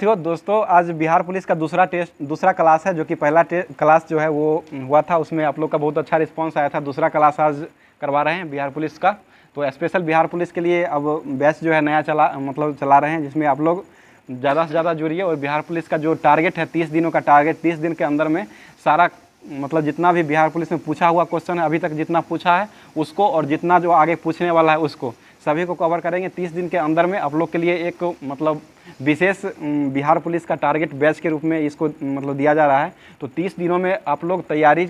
साथियों दोस्तों, आज बिहार पुलिस का दूसरा क्लास है, जो कि पहला क्लास जो है वो हुआ था, उसमें आप लोग का बहुत अच्छा रिस्पांस आया था। दूसरा क्लास आज करवा रहे हैं बिहार पुलिस का, तो स्पेशल बिहार पुलिस के लिए अब बैच जो है नया चला रहे हैं, जिसमें आप लोग ज़्यादा से ज़्यादा जुड़िए। और बिहार पुलिस का जो टारगेट है 30 दिनों का टारगेट, 30 दिन के अंदर में सारा जितना भी बिहार पुलिस में पूछा हुआ क्वेश्चन है, अभी तक जितना पूछा है उसको, और जितना जो आगे पूछने वाला है उसको, सभी को कवर करेंगे 30 दिन के अंदर में। आप लोग के लिए एक विशेष बिहार पुलिस का टारगेट बैच के रूप में इसको दिया जा रहा है। तो 30 दिनों में आप लोग तैयारी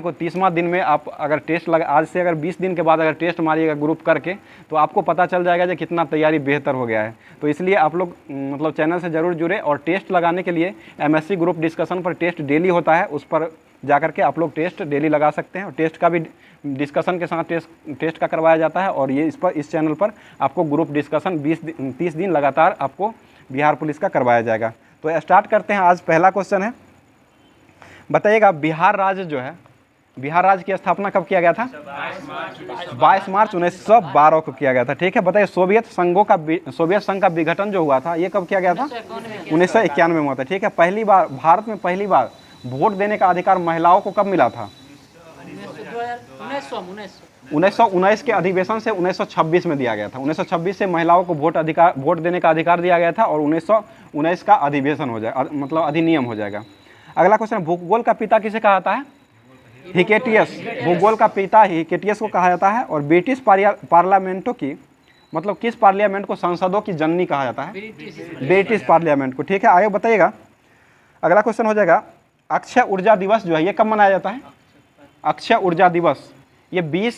को 30वां दिन में आप अगर टेस्ट आज से अगर 20 दिन के बाद अगर टेस्ट मारिएगा ग्रुप करके, तो आपको पता चल जाएगा कि कितना तैयारी बेहतर हो गया है। तो इसलिए आप लोग चैनल से ज़रूर जुड़े। और टेस्ट लगाने के लिए MSc ग्रुप डिस्कशन पर टेस्ट डेली होता है, उस पर जाकर के आप लोग टेस्ट डेली लगा सकते हैं। और टेस्ट का भी डिस्कशन के साथ टेस्ट का करवाया जाता है। और ये इस चैनल पर आपको ग्रुप डिस्कशन 30 दिन लगातार आपको बिहार पुलिस का करवाया जाएगा। तो स्टार्ट करते हैं। आज पहला क्वेश्चन है, बताइएगा बिहार राज्य जो है, बिहार राज्य की स्थापना कब किया गया था? 22 मार्च 1912 को किया गया था। ठीक है, बताइए सोवियत संघ का विघटन जो हुआ था ये कब किया गया था? 1991 में हुआ था। ठीक है, पहली बार भारत में वोट देने का अधिकार महिलाओं को कब मिला था? 1919 के अधिवेशन से 1926 में दिया गया था। 1926 से महिलाओं को वोट देने का अधिकार दिया गया था, और 1919 का अधिवेशन हो जाएगा, अधिनियम हो जाएगा। अगला क्वेश्चन, भूगोल का पिता किसे कहा जाता है? हिकेटियस। भूगोल का पिता हिकेटियस को कहा जाता है। और ब्रिटिश पार्लियामेंटों की किस पार्लियामेंट को संसदों की जननी कहा जाता है? ब्रिटिश पार्लियामेंट को। ठीक है, आगे बताइएगा। अगला क्वेश्चन हो जाएगा, अक्षय ऊर्जा दिवस जो है ये कब मनाया जाता है? अक्षय ऊर्जा दिवस ये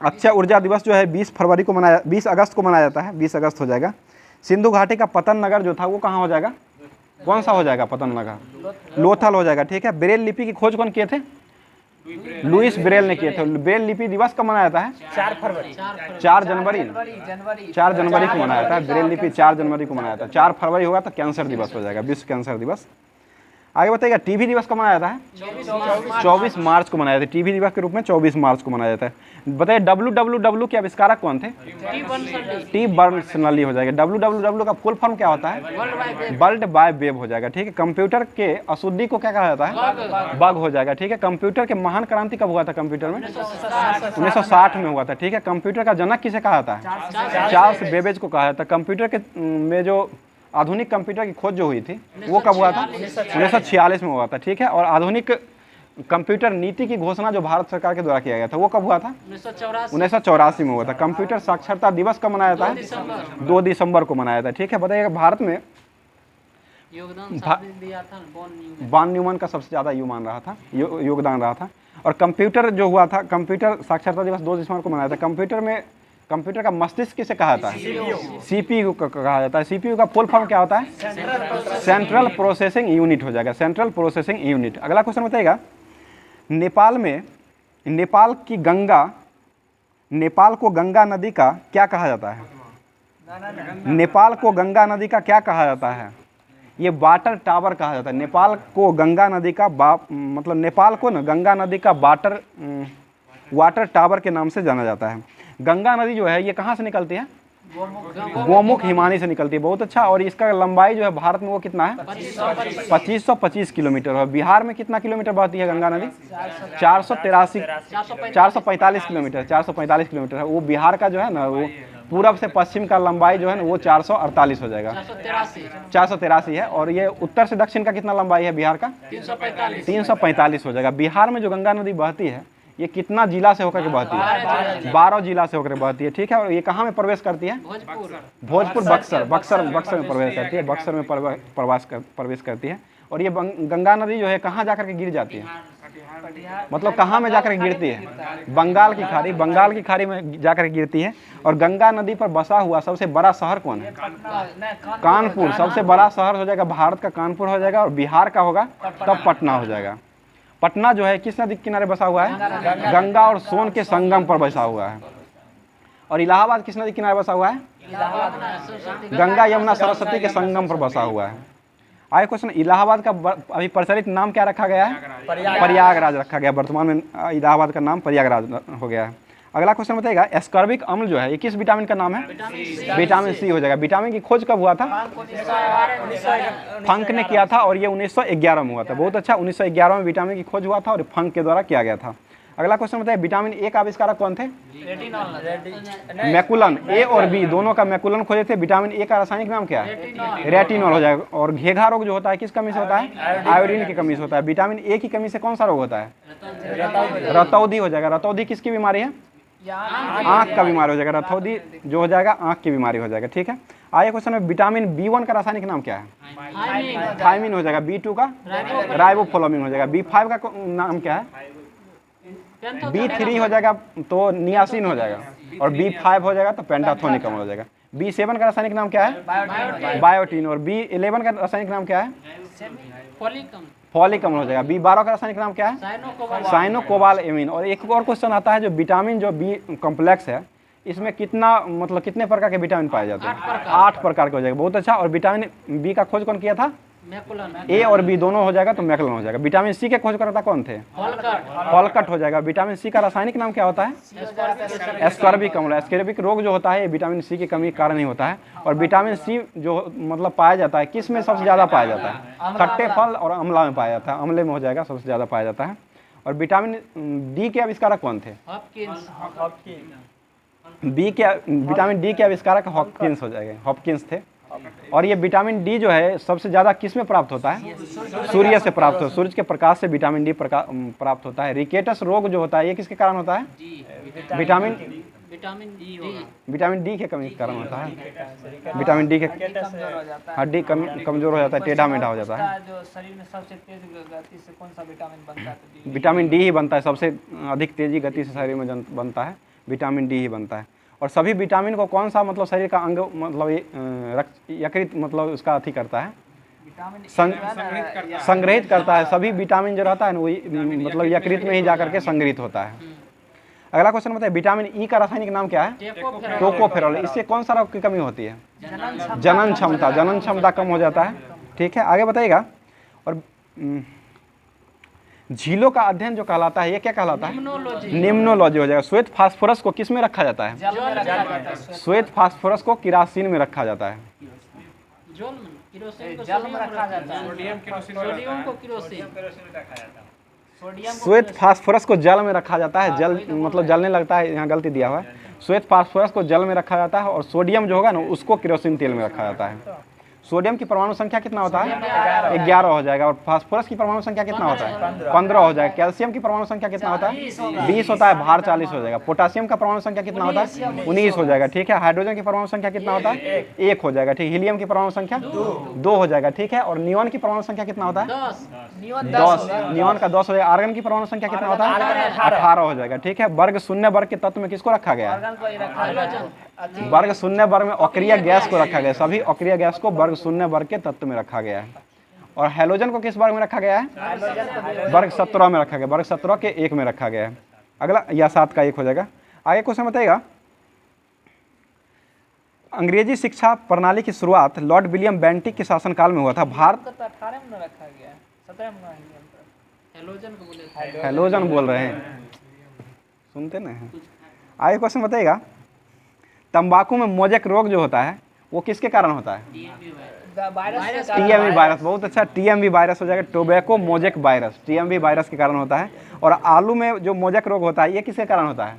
अक्षय ऊर्जा दिवस जो है 20 अगस्त को मनाया जाता है। 20 अगस्त हो जाएगा। सिंधु घाटी का पतन नगर जो था वो कहाँ हो जाएगा? कौन सा हो जाएगा पतन नगर? लोथल हो जाएगा। ठीक है, ब्रेल लिपि की खोज कौन किए थे? लुईस ब्रेल ने किए थे। ब्रेल लिपि दिवस कब मनाया जाता है? 4 जनवरी को मनाया जाता है। ब्रेल लिपि 4 जनवरी को मनाया जाता है। 4 फरवरी होगा तो कैंसर दिवस हो जाएगा, विश्व कैंसर दिवस। आगे बताइएगा, टीबी दिवस कब मनाया जाता है? 24 मार्च को मनाया जाता है। टीबी दिवस के रूप में 24 मार्च को मनाया जाता है। बताइए WWW के आविष्कारक कौन थे? टी बर्नर्स-ली हो जाएगा। WWW का फुल फॉर्म क्या होता है? वर्ल्ड वाइड वेब हो जाएगा। ठीक है, कंप्यूटर के अशुद्धि को क्या कहा जाता है? बग हो जाएगा। ठीक है, कंप्यूटर के महान क्रांति कब हुआ था? कंप्यूटर में 1960 में हुआ था। ठीक है, कंप्यूटर का जनक किसे कहा जाता है? चार्ल्स बेबेज को कहा जाता है। कंप्यूटर के में जो आधुनिक कंप्यूटर की खोज जो हुई थी वो कब हुआ था? 1946 में हुआ था। ठीक है, और आधुनिक कंप्यूटर नीति की घोषणा जो भारत सरकार के द्वारा किया गया था वो कब हुआ था? 1984 में हुआ था। कंप्यूटर साक्षरता दिवस कब मनाया जाता है? 2 दिसंबर को मनाया था। ठीक है, बताइएगा भारत में वॉन न्यूमन का सबसे ज़्यादा योगदान रहा था। और कंप्यूटर जो हुआ था, कंप्यूटर साक्षरता दिवस 2 दिसंबर को मनाया था। कंप्यूटर का मस्तिष्क किसे कहा जाता है? CPU को कहा जाता है। CPU का फुल फॉर्म क्या होता है? सेंट्रल प्रोसेसिंग यूनिट हो जाएगा। Central processing unit. अगला क्वेश्चन बताइएगा, नेपाल को गंगा नदी का क्या कहा जाता है? नेपाल को गंगा नदी का क्या कहा जाता है? ये वाटर टावर कहा जाता है। नेपाल को गंगा नदी का नेपाल को ना गंगा नदी का वाटर टावर के नाम से जाना जाता है। गंगा नदी जो है ये कहाँ से निकलती है? गोमुख हिमानी से निकलती है। बहुत अच्छा। और इसका लंबाई जो है भारत में वो कितना है? 2525 किलोमीटर है। बिहार में कितना किलोमीटर बहती है गंगा नदी? 445 किलोमीटर। 445 किलोमीटर है। वो बिहार का जो है ना, वो पूरब से पश्चिम का लंबाई जो है ना वो 448 हो जाएगा। 483 है। और ये उत्तर से दक्षिण का कितना लंबाई है बिहार का? 345 हो जाएगा। बिहार में जो गंगा नदी बहती है ये कितना जिला से होकर के बहती है? 12 जिला से होकर बहती है। ठीक है, और ये कहाँ में प्रवेश करती है? भोजपुर बक्सर में प्रवेश करती है। बक्सर में प्रवेश करती है। और ये गंगा नदी जो है कहाँ जाकर के गिर जाती है? कहाँ में जाकर के गिरती है? बंगाल की खाड़ी में जाकर के गिरती है। और गंगा नदी पर बसा हुआ सबसे बड़ा शहर कौन है? कानपुर। सबसे बड़ा शहर हो जाएगा भारत का कानपुर हो जाएगा। और बिहार का होगा तब पटना हो जाएगा। पटना जो है किस नदी के किनारे बसा हुआ है? गंगा और सोन के संगम पर बसा हुआ है। और इलाहाबाद किस नदी के किनारे बसा हुआ है? गंगा यमुना सरस्वती के संगम पर बसा हुआ है। आगे क्वेश्चन, इलाहाबाद का अभी प्रचलित नाम क्या रखा गया है? प्रयागराज रखा गया। वर्तमान में इलाहाबाद का नाम प्रयागराज हो गया है। अगला क्वेश्चन बताइएगा, एस्कॉर्बिक अम्ल जो है ये किस विटामिन का नाम है? विटामिन सी हो जाएगा। विटामिन की खोज कब हुआ था? फंक ने किया था और ये 1911 में हुआ था। बहुत अच्छा, 1911 में विटामिन की खोज हुआ था और फंक के द्वारा किया गया था। अगला क्वेश्चन बताइए, विटामिन ए का आविष्कारक कौन थे? मैकुलन। ए और बी दोनों का मैकुलन खोजे थे। विटामिन ए का रासायनिक नाम क्या है? रेटिनॉल हो जाएगा। और घेघा रोग जो होता है किस कमी से होता है? आयोडीन की कमी से होता है। विटामिन ए की कमी से कौन सा रोग होता है? रतौंधी हो जाएगा। रतौंधी किसकी बीमारी है? आंख का बीमारी हो जाएगा। रतौंधी जो हो जाएगा आंख की बीमारी हो जाएगा। ठीक है, आगे क्वेश्चन में विटामिन B1 का रासायनिक नाम क्या है? थायमिन हो जाएगा। B2 का राइबोफ्लाविन हो जाएगा। B5 का नाम क्या है? B3 हो जाएगा तो नियासिन हो जाएगा और B5 हो जाएगा तो पेंटाथोनिक अम्ल हो जाएगा। B7 का रासायनिक नाम क्या है? बायोटीन। और B11 का रासायनिक नाम क्या है? फॉलिक अम्ल हो जाएगा। B12 का रासायनिक नाम क्या है? साइनोकोबाल एमीन। और एक और क्वेश्चन आता है, जो विटामिन जो बी कॉम्प्लेक्स है इसमें कितना मतलब कितने प्रकार के विटामिन पाए जाते हैं? 8 प्रकार के हो जाएगा। बहुत अच्छा। और विटामिन बी का खोज कौन किया था? ए और बी दोनों हो जाएगा तो मैकुलन हो जाएगा। विटामिन सी के खोजकर्ता कौन थे? फॉलकट हो जाएगा। विटामिन सी का रासायनिक नाम क्या होता है? एस्कॉर्बिक अम्ल। एस्कॉर्बिक रोग जो होता है ये विटामिन सी की कमी के कारण ही होता है। और विटामिन सी जो मतलब पाया जाता है किस में सबसे ज्यादा पाया जाता है? खट्टे फल और अम्ला में पाया जाता है। अम्ले में हो जाएगा सबसे ज्यादा पाया जाता है। और विटामिन डी के आविष्कारक कौन थे? विटामिन डी के आविष्कारक हॉपकिंस हो जाएंगे। हॉपकिंस थे। और ये विटामिन डी जो है सबसे ज्यादा किस में प्राप्त होता है? सूर्य से प्राप्त होता है। सूर्य के प्रकाश से विटामिन डी प्राप्त होता है। रिकेटस रोग जो होता है ये किसके कारण होता है? विटामिन डी के कमी के कारण होता है। विटामिन डी के हड्डी कमजोर हो जाता है, टेढ़ा मेढ़ा हो जाता है। जो शरीर में सबसे तेज गति से कौन सा विटामिन बनता है? विटामिन डी ही बनता है। सबसे अधिक तेजी गति से शरीर में बनता है विटामिन डी ही बनता है। और सभी विटामिन को कौन सा मतलब शरीर का अंग मतलब यकृत मतलब उसका अथी करता है? संग्रहित करता है। सभी विटामिन जो रहता है ना वही मतलब यकृत में ही जाकर के संग्रहित होता है। अगला क्वेश्चन बताइए, विटामिन ई का रासायनिक नाम क्या है? टोकोफेरोल। इससे कौन सा रोग की कमी होती है? जनन क्षमता। जनन क्षमता कम हो जाता है। ठीक है, आगे बताइएगा। और झीलों का अध्ययन जो कहलाता है ये क्या कहलाता है? निम्नोलॉजी हो जाएगा। श्वेत फास्फोरस को किस में रखा जाता है? श्वेत फास्फोरस को किरासिन में रखा जाता है। श्वेत फास्फोरस को जल में रखा जाता है। जल मतलब जलने लगता है, यहाँ गलती दिया हुआ है। श्वेत फास्फोरस को जल में रखा जाता है और सोडियम जो होगा ना उसको केरोसिन तेल में रखा जाता है। सोडियम की परमाणु संख्या कितना होता है? 11 हो जाएगा। और फास्फोरस की परमाणु संख्या कितना होता है? 15 हो जाएगा। कैल्शियम की परमाणु संख्या कितना होता है? 20 होता है। भार 40 हो जाएगा। पोटासियम का परमाणु संख्या कितना होता है? 19 हो जाएगा। ठीक है, हाइड्रोजन की परमाणु संख्या कितना होता है? 1 हो जाएगा। ठीक, हीलियम की परमाणु संख्या 2 हो जाएगा। ठीक है, और नियॉन की परमाणु संख्या कितना होता है? 10। नियॉन का 10 हो जाएगा। आर्गन की परमाणु संख्या कितना होता है? 18 हो जाएगा। ठीक है, वर्ग शून्य वर्ग के तत्व में किसको रखा गया है? वर्ग शून्य वर्ग में अक्रिय गैस को रखा गया है। सभी अक्रिय गैस को वर्ग शून्य वर्ग के तत्व में रखा गया है। और हैलोजन को किस वर्ग में रखा गया है? वर्ग 17 में रखा गया। वर्ग 17 के 1 में रखा गया है। अगला या 7 का 1 हो जाएगा। आगे क्वेश्चन बताइएगा, अंग्रेजी शिक्षा प्रणाली की शुरुआत लॉर्ड विलियम बेंटिक के शासनकाल में हुआ था। भारत 18 में रखा गया, 17 में हैलोजन बोल रहे हैं, सुनते ना हैं। आगे क्वेश्चन बताइएगा, तंबाकू में मोजेक रोग जो होता है वो किसके कारण होता है? TMV virus. बहुत अच्छा, टीएमवी वायरस हो जाएगा। Tobacco mosaic virus TMV virus के कारण होता है। और आलू में जो मोजेक रोग होता है ये किसके कारण होता है?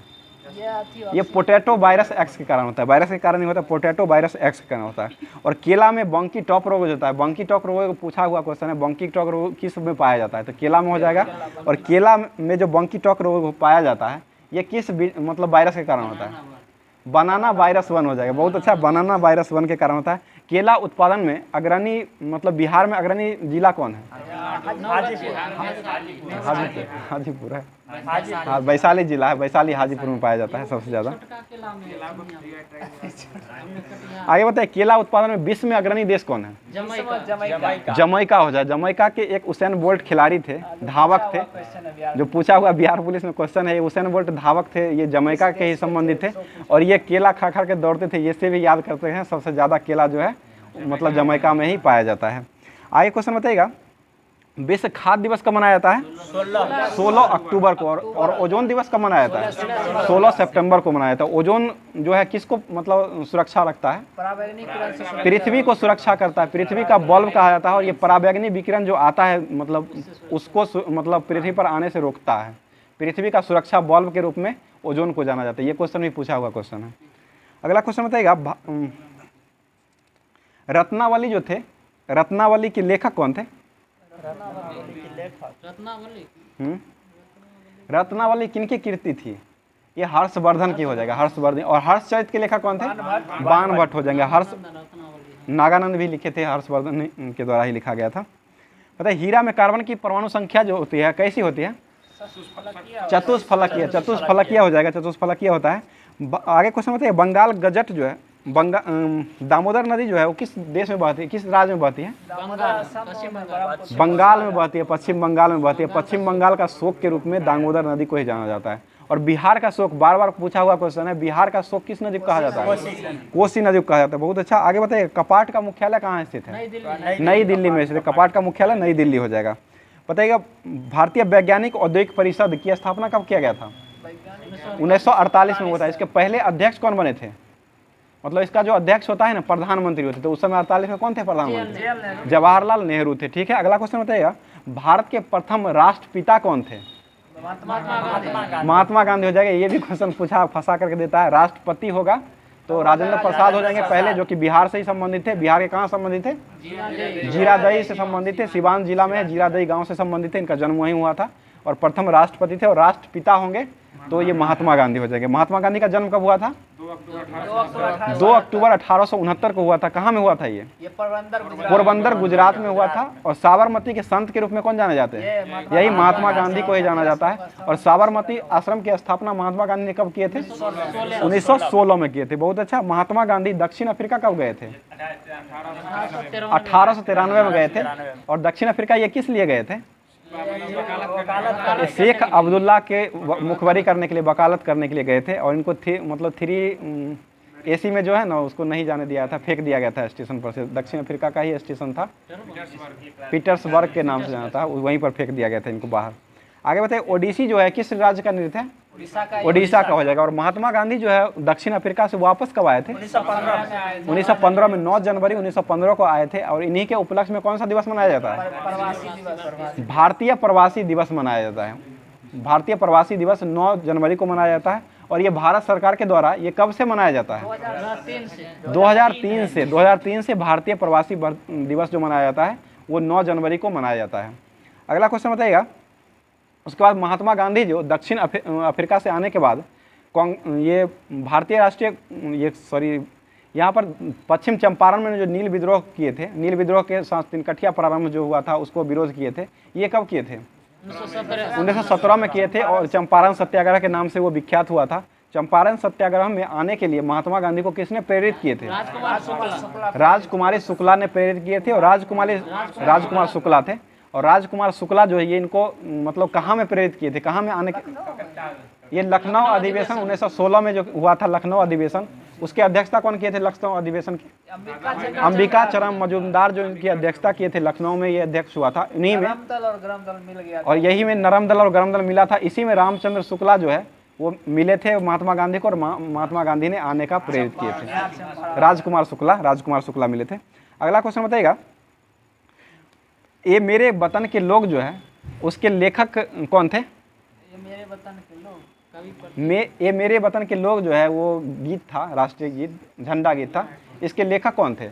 ये पोटैटो वायरस एक्स के कारण होता है। वायरस के कारण नहीं होता, पोटैटो वायरस एक्स के कारण होता है। और केला में बंकी टॉप रोग होता है। बंकी टॉप रोग पूछा हुआ क्वेश्चन है, बंकी टॉप रोग किस में पाया जाता है? तो केला में हो जाएगा। और केला में जो बंकी टॉप रोग पाया जाता है ये किस मतलब वायरस के कारण होता है? बनाना वायरस 1 हो जाएगा। बहुत अच्छा, बनाना वायरस 1 के कारण होता है। केला उत्पादन में अग्रणी मतलब बिहार में अग्रणी जिला कौन है? हाजीपुर है। हाँ, वैशाली जिला है। वैशाली हाजीपुर में पाया जाता है सबसे ज्यादा। आगे बताइए, केला उत्पादन में विश्व में अग्रणी देश कौन है? जमैका हो जाए। जमैका के एक उसेन बोल्ट खिलाड़ी थे, धावक थे, जो पूछा हुआ बिहार पुलिस में क्वेश्चन है। ये उसेन बोल्ट धावक थे, ये जमैका के ही संबंधित थे। और ये केला खा खा के दौड़ते थे। ये से भी याद करते हैं, सबसे ज्यादा केला जो है मतलब जमैका में ही पाया जाता है। आगे क्वेश्चन बताइएगा, विश्व खाद्य दिवस कब मनाया जाता है? 16 अक्टूबर को। और ओजोन दिवस कब मनाया जाता है? 16 सितंबर को मनाया जाता है। ओजोन जो है किसको मतलब सुरक्षा रखता है? पराबैंगनी किरण से पृथ्वी को सुरक्षा करता है। पृथ्वी का बल्ब कहा जाता है। और ये पराबैंगनी विकिरण जो आता है मतलब उसको मतलब पृथ्वी पर आने से रोकता है। पृथ्वी का सुरक्षा बल्ब के रूप में ओजोन को जाना जाता है। ये क्वेश्चन भी पूछा हुआ क्वेश्चन है। अगला क्वेश्चन बताइएगा, रत्नावली जो थे, रत्नावली के लेखक कौन थे? रत्नावली किनकी कृति थी? ये हर्षवर्धन की हो जाएगा, हर्षवर्धन। और हर्षचरित के लेखक कौन थे? बाण भट्ट हो जाएंगे। हर्ष नागानंद भी लिखे थे, हर्षवर्धन के द्वारा ही लिखा गया था। पता है हीरा में कार्बन की परमाणु संख्या जो होती है कैसी होती है? चतुष्फलकीय। चतुष्फलकीय हो जाएगा, चतुष्फलकीय होता है। आगे क्वेश्चन बताइए, बंगाल गजट जो है, दामोदर नदी जो है वो किस देश में बहती है, किस राज्य में बहती है? बंगाल में बहती है, पश्चिम बंगाल में बहती है। पश्चिम बंगाल का शोक के रूप में दामोदर नदी को ही जाना जाता है। और बिहार का शोक, बार बार पूछा हुआ क्वेश्चन है, बिहार का शोक किस नदी को कहा जाता है? कोसी नदी को कहा जाता है। बहुत अच्छा। आगे बताइए, कपाट का मुख्यालय कहाँ स्थित है? नई दिल्ली में स्थित। कपाट का मुख्यालय नई दिल्ली हो जाएगा। बताइएगा, भारतीय वैज्ञानिक औद्योगिक परिषद की स्थापना कब किया गया था? 1948 में हुआ था। इसके पहले अध्यक्ष कौन बने थे? मतलब इसका जो अध्यक्ष होता है ना, प्रधानमंत्री होते थे। उस समय 48 में कौन थे प्रधानमंत्री? जवाहरलाल नेहरू थे। ठीक है, अगला क्वेश्चन बताइएगा, भारत के प्रथम राष्ट्रपिता कौन थे? महात्मा गांधी हो जाएगा। ये भी क्वेश्चन पूछा, फंसा करके देता है। राष्ट्रपति होगा तो राजेंद्र प्रसाद हो जाएंगे पहले, जो कि बिहार से ही संबंधित थे। बिहार के कहाँ संबंधित थे? जीरादई से संबंधित थे। सिवान जिला में जीरादई गांव से संबंधित थे। इनका जन्म वहीं हुआ था। और प्रथम राष्ट्रपति थे। और राष्ट्रपिता होंगे तो ये महात्मा गांधी हो जाएंगे। महात्मा गांधी का जन्म कब हुआ था? 2 अक्टूबर 1869 को हुआ था। कहाँ में हुआ था? ये पोरबंदर गुजरात में हुआ था। और साबरमती के संत के रूप में कौन जाने जाते हैं? यही महात्मा गांधी को ही जाना जाता है। और साबरमती आश्रम की स्थापना महात्मा गांधी ने कब किए थे? 1916 में किए थे। बहुत अच्छा। महात्मा गांधी दक्षिण अफ्रीका कब गए थे? 1893 में गए थे। और दक्षिण अफ्रीका ये किस लिए गए थे? शेख अब्दुल्ला के मुखबरी करने के लिए, वकालत करने के लिए गए थे। और इनको मतलब 3 AC में जो है ना उसको नहीं जाने दिया था, फेंक दिया गया था स्टेशन पर से। दक्षिण अफ्रीका का ही स्टेशन था, पीटर्सबर्ग के नाम से जाना था, वहीं पर फेंक दिया गया था इनको बाहर। आगे बताइए, ओडिसी जो है किस राज्य का नृत्य है? ओडिशा का हो जाएगा। और महात्मा गांधी जो है दक्षिण अफ्रीका से वापस कब आए थे? 1915 में। 9 जनवरी 1915 को आए थे। और इन्हीं के उपलक्ष्य में कौन सा दिवस मनाया जाता है? भारतीय प्रवासी दिवस मनाया जाता है। भारतीय प्रवासी दिवस 9 जनवरी को मनाया जाता है। और ये भारत सरकार के द्वारा ये कब से मनाया जाता है? 2003 से भारतीय प्रवासी दिवस जो मनाया जाता है वो 9 जनवरी को मनाया जाता है। अगला क्वेश्चन बताइएगा, उसके बाद महात्मा गांधी जो दक्षिण अफ्रीका से आने के बाद ये भारतीय राष्ट्रीय यहाँ पर पश्चिम चंपारण में जो नील विद्रोह किए थे, नील विद्रोह के साथ तिनकठिया प्रारंभ जो हुआ था उसको विरोध किए थे। ये कब किए थे? 1917 में किए थे। और चंपारण सत्याग्रह के नाम से वो विख्यात हुआ था। चंपारण सत्याग्रह में आने के लिए महात्मा गांधी को किसने प्रेरित किए थे? राजकुमारी शुक्ला ने प्रेरित किए थे। और राजकुमार शुक्ला थे। और राजकुमार शुक्ला जो है ये इनको मतलब कहाँ में प्रेरित किए थे? कहाँ में आने के? ये लखनऊ अधिवेशन 1916 में जो हुआ था, लखनऊ अधिवेशन, उसकी अध्यक्षता कौन किए थे? लखनऊ अधिवेशन की अंबिका चरण मजूमदार जो इनकी अध्यक्षता किए थे। लखनऊ में ये अध्यक्ष हुआ था। इन्हीं में और यही में नरम दल और गरम दल मिला था। इसी में रामचंद्र शुक्ला जो है वो मिले थे महात्मा गांधी को। और महात्मा गांधी ने आने का प्रेरित किए थे। राजकुमार शुक्ला मिले थे। अगला क्वेश्चन बताइएगा, ये मेरे वतन के लोग जो है उसके लेखक कौन थे? ये मेरे वतन के लोग ये मेरे वतन के लोग जो है वो गीत था, राष्ट्रीय गीत, झंडा गीत था। इसके लेखक कौन थे?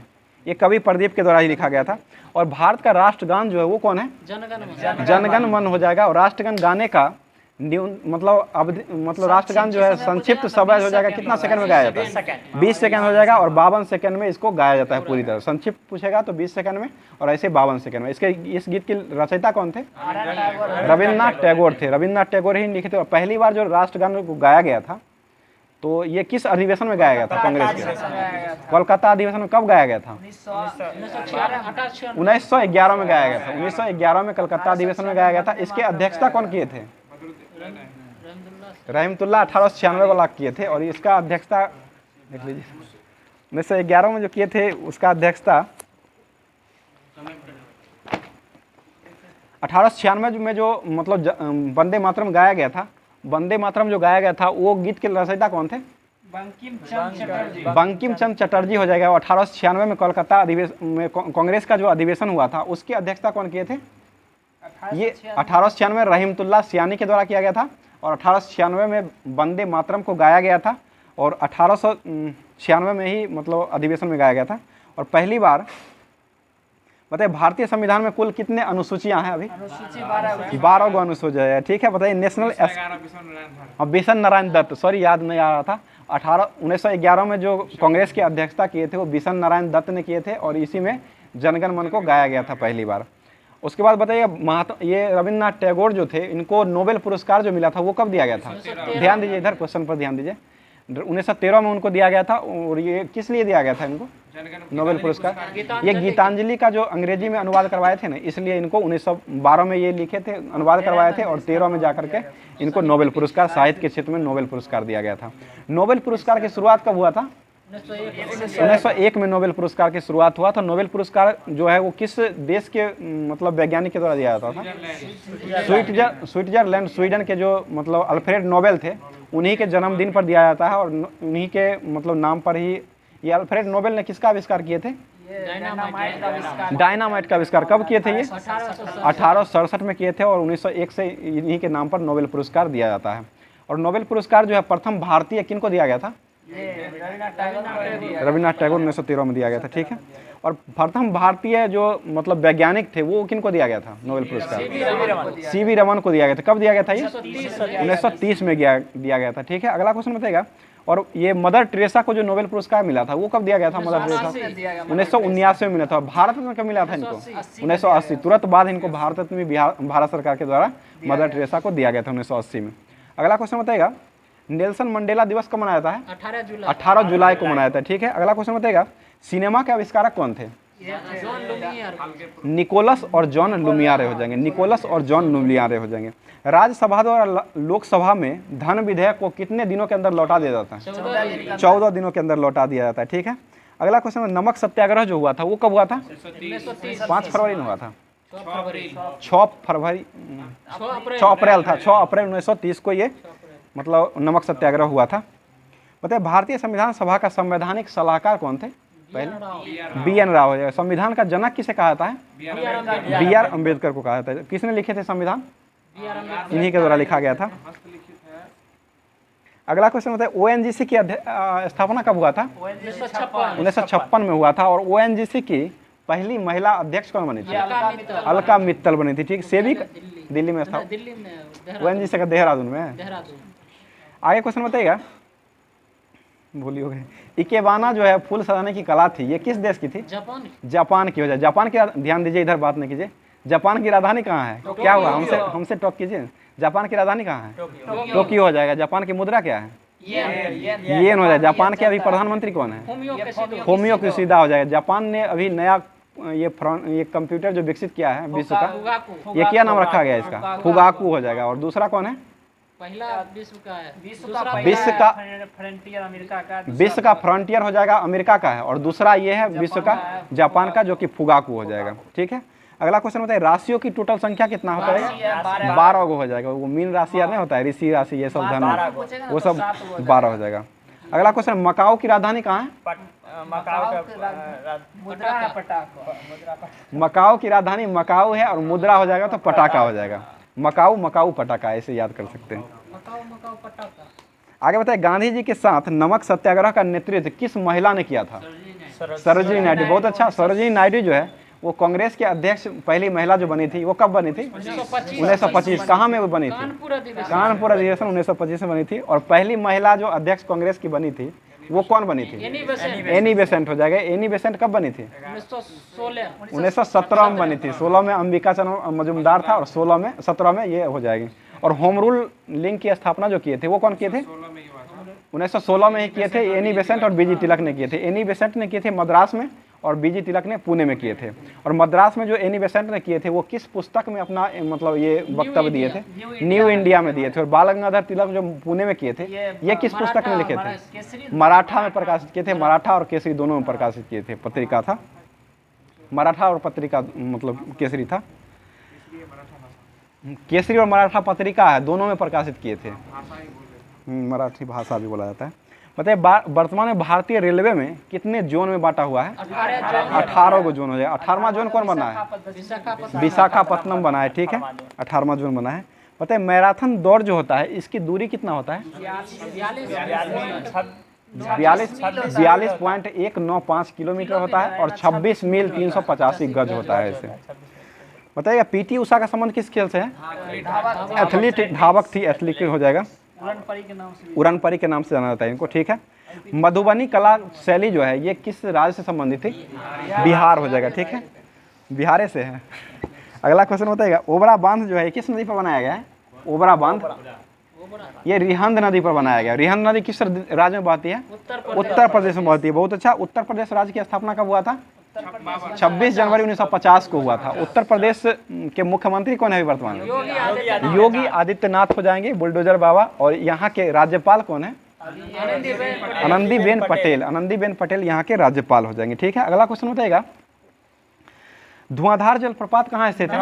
ये कवि प्रदीप के द्वारा ही लिखा गया था। और भारत का राष्ट्रगान जो है वो कौन है? जनगण मन हो जाएगा। और राष्ट्रगान गाने का मतलब राष्ट्रगान जो है संक्षिप्त शब्द हो जाएगा। कितना सेकंड में गाया जाता है? 20 सेकंड हो जाएगा। और 52 सेकंड में इसको गाया जाता है पूरी तरह। संक्षिप्त पूछेगा तो 20 सेकंड में, और ऐसे 52 सेकंड में। इस गीत के रचयिता कौन थे? रविन्द्रनाथ टैगोर थे। रविन्द्रनाथ टैगोर ही लिखे थे। और पहली बार जो राष्ट्रगान को गाया गया था तो ये किस अधिवेशन में गाया गया था? कांग्रेस के कोलकाता अधिवेशन में। कब गाया गया था? 1911 में गाया गया था। 1911 में कलकत्ता अधिवेशन में गाया गया था। इसके अध्यक्षता कौन किए थे? रहमतुल्लाह 1896 को लाख किए थे। और इसका अध्यक्षता देख लीजिए 1911 में जो किए थे उसका अध्यक्षता 1896 में जो मतलब वंदे मातरम गाया गया था, वंदे मातरम जो गाया गया था वो गीत के रचयिता कौन थे? बंकिम चंद्र चटर्जी। बंकिम चंद्र चटर्जी हो जाएगा। 1896 में कोलकाता अधिवेशन में कांग्रेस का जो अधिवेशन हुआ था उसकी अध्यक्षता कौन किए थे? ये 1896 में रहीमतुल्लाह सियानी के द्वारा किया गया था और 1896 में वंदे मातरम को गाया गया था और 1896 में ही मतलब अधिवेशन में गाया गया था। और पहली बार बताइए भारतीय संविधान में कुल कितने अनुसूचियां हैं? अभी अनुसूची 12 12 गो अनुसूचियां है, ठीक है। बताइए नेशनल बिशन नारायण दत्त, सॉरी याद नहीं आ रहा था। 1911 में जो कांग्रेस की अध्यक्षता किए थे वो बिशन नारायण दत्त ने किए थे और इसी में जनगण मन को गाया गया था पहली बार। उसके बाद बताइए ये रविन्द्रनाथ टैगोर जो थे इनको नोबेल पुरस्कार जो मिला था वो कब दिया गया था? ध्यान दीजिए, इधर क्वेश्चन पर ध्यान दीजिए। 1913 में उनको दिया गया था और ये किस लिए दिया गया था इनको नोबेल पुरस्कार? ये गीतांजलि का जो अंग्रेजी में अनुवाद करवाए थे ना, इसलिए इनको 1912 में ये लिखे थे, अनुवाद करवाए थे और 13 में जाकर के इनको नोबेल पुरस्कार, साहित्य के क्षेत्र में नोबेल पुरस्कार दिया गया था। नोबेल पुरस्कार की शुरुआत कब हुआ था? 1901 में नोबेल पुरस्कार की शुरुआत हुआ था। नोबेल पुरस्कार जो है वो किस देश के मतलब वैज्ञानिक के द्वारा दिया जाता था? स्विट्जरलैंड, स्वीडन के जो मतलब अल्फ्रेड नोबेल थे उन्हीं के जन्मदिन पर दिया जाता है और उन्हीं के मतलब नाम पर ही ये अल्फ्रेड नोबेल ने किसका आविष्कार किए थे? डायनामाइट का आविष्कार कब किए थे? ये 1867 में किए थे और 1901 से इन्हीं के नाम पर नोबेल पुरस्कार दिया जाता है। और नोबेल पुरस्कार जो है प्रथम भारतीय किनको दिया गया था? रविन्द्रनाथ टैगोर 1913 में दिया गया था, ठीक है। और प्रथम भारतीय जो मतलब वैज्ञानिक थे वो किनको दिया गया था नोबेल पुरस्कार? सीवी रमन को दिया गया था। कब दिया गया था? ये 1930 में दिया गया था, ठीक है। अगला क्वेश्चन बताएगा। और ये मदर टेरेसा को जो नोबेल पुरस्कार मिला था वो कब दिया गया था? मदर टेरेसा 1979 में मिला था। भारत में कब मिला था इनको? 1980। तुरंत बाद इनको भारत में भारत सरकार के द्वारा मदर टेरेसा को दिया गया था 1980 में। अगला क्वेश्चन बताएगा नेल्सन मंडेला दिवस कब मनाया जाता है? 18 जुलाई को मनाया जाता है, ठीक है। अगला क्वेश्चन बताएगा सिनेमा के आविष्कारक कौन थे? निकोलस और जॉन लुमियारे हो जाएंगे। निकोलस और जॉन लुमियारे हो जाएंगे। राज्यसभा द्वारा लोकसभा में धन विधेयक को कितने दिनों के अंदर लौटा दिया जाता है? 14 दिनों के अंदर लौटा दिया जाता है, ठीक है। अगला क्वेश्चन में नमक सत्याग्रह जो हुआ था वो कब हुआ था? 5 फरवरी में हुआ था। 6 अप्रैल था। 6 अप्रैल 1930 को ये मतलब नमक सत्याग्रह हुआ था। बताइए भारतीय संविधान सभा का संवैधानिक सलाहकार कौन थे? पहले बी.एन. राव हो जाएगा। संविधान का जनक किसे कहा जाता है? बी.आर. अम्बेडकर को कहा जाता है। किसने लिखे थे संविधान? इन्हीं के द्वारा लिखा गया था। अगला क्वेश्चन होता है ओएनजीसी की स्थापना कब हुआ था? 1956 में हुआ था। और ओएनजीसी की पहली महिला अध्यक्ष कौन बनी थी? अलका मित्तल बनी थी, ठीक। सेविक दिल्ली में था, ओएनजीसी का देहरादून में। आगे क्वेश्चन बताइएगा, भूली हो गए। इकेबाना जो है फूल सजाने की कला थी ये किस देश की थी? जापान की हो जाए। जापान की, ध्यान दीजिए, इधर बात नहीं कीजिए। जापान की राजधानी कहाँ है? क्या हुआ? हमसे टॉक कीजिए। जापान की राजधानी कहाँ है? टोक्यो हो जाएगा। जापान की मुद्रा क्या है? येन हो जाएगा। जापान के अभी प्रधानमंत्री कौन है? फोमियो किशिदा हो जाएगा। जापान ने अभी नया ये कंप्यूटर जो विकसित किया है विश्व का, ये क्या नाम रखा गया इसका? फुगाकू हो जाएगा। और दूसरा कौन है? पहला विश्व का है, विश्व का फ्रंटियर हो जाएगा, अमेरिका का है। और दूसरा ये है विश्व का जापान का जो कि फुगाकू हो जाएगा, ठीक है। अगला क्वेश्चन बताइए राशियों की टोटल संख्या कितना होता है? 12 गो हो जाएगा। वो मीन राशि नहीं होता है, ऋषि राशि, ये सब धन, वो सब 12 हो जाएगा। अगला क्वेश्चन मकाओ की राजधानी कहाँ है? मकाओ की राजधानी मकाओ है और मुद्रा हो जाएगा तो पटाखा हो जाएगा। मकाऊ पटाखा, ऐसे याद कर सकते हैं। आगे बताए गांधी जी के साथ नमक सत्याग्रह का नेतृत्व किस महिला ने किया था? सरोजिनी नायडू। बहुत अच्छा। सरोजिनी नायडू जो है वो कांग्रेस के अध्यक्ष पहली महिला जो बनी थी वो कब बनी थी? 1925। कहाँ में वो बनी थी? कानपुर अधिवेशन 1925 में बनी थी। और पहली महिला जो अध्यक्ष कांग्रेस की बनी थी वो कौन बनी थी? एनी बेसेंट हो जाएगा। एनी बेसेंट कब बनी थी? 1917 में बनी थी। 16 में अंबिका चंद्र मजूमदार था और 17 में ये हो जाएगी। और होम रूल लिंक की स्थापना जो किए थे वो कौन किए थे? 1916 में ही किए थे। एनी बेसेंट और बीजी तिलक ने किए थे। एनी बेसेंट ने किए थे मद्रास में और बीजी तिलक ने पुणे में किए थे। और मद्रास में जो एनी बेसेंट ने किए थे वो किस पुस्तक में अपना मतलब ये वक्तव्य दिए थे? न्यू इंडिया में दिए थे। और बाल गंगाधर तिलक जो पुणे में किए थे ये किस पुस्तक में लिखे थे? मराठा में प्रकाशित किए थे। मराठा और केसरी दोनों में प्रकाशित किए थे, पत्रिका था। मराठा और पत्रिका मतलब केसरी था। केसरी और मराठा पत्रिका है, दोनों में प्रकाशित किए थे। मराठी भाषा भी बोला जाता है। बताइए वर्तमान में भारतीय रेलवे में कितने जोन में बांटा हुआ है? 18 को जोन हो जाएगा। 18वां जोन कौन बना है? विशाखापत्तनम बना है, ठीक है, 18वां जोन बना है। बताइए मैराथन दौड़ जो होता है इसकी दूरी कितना होता है? 42.195 किलोमीटर होता है और 26 मील 385 गज होता है इसे। बताइएगा पीटी उषा का संबंध किस खेल से है? एथलीट, धावक थी, एथलीट हो जाएगा। उड़न परी के नाम से जाना जाता है इनको, ठीक है। मधुबनी कला शैली जो है ये किस राज्य से संबंधित थी? बिहार हो जाएगा, ठीक है, बिहार से है। अगला क्वेश्चन बताइएगा ओबरा बांध जो है किस नदी पर बनाया गया है? ओबरा बांध ये रिहंद नदी पर बनाया गया। रिहंद नदी किस राज्य में बहती है? उत्तर प्रदेश में बहती है। बहुत अच्छा। उत्तर प्रदेश राज्य की स्थापना कब हुआ था? 26 जनवरी 1950 को हुआ था। उत्तर प्रदेश के मुख्यमंत्री कौन है वर्तमान में? योगी आदित्यनाथ हो जाएंगे, बुलडोजर बाबा। और यहाँ के राज्यपाल कौन है? आनंदीबेन पटेल। आनंदीबेन पटेल यहाँ के राज्यपाल हो जाएंगे, ठीक है। अगला क्वेश्चन बताइएगा धुआंधार जलप्रपात कहाँ स्थित है?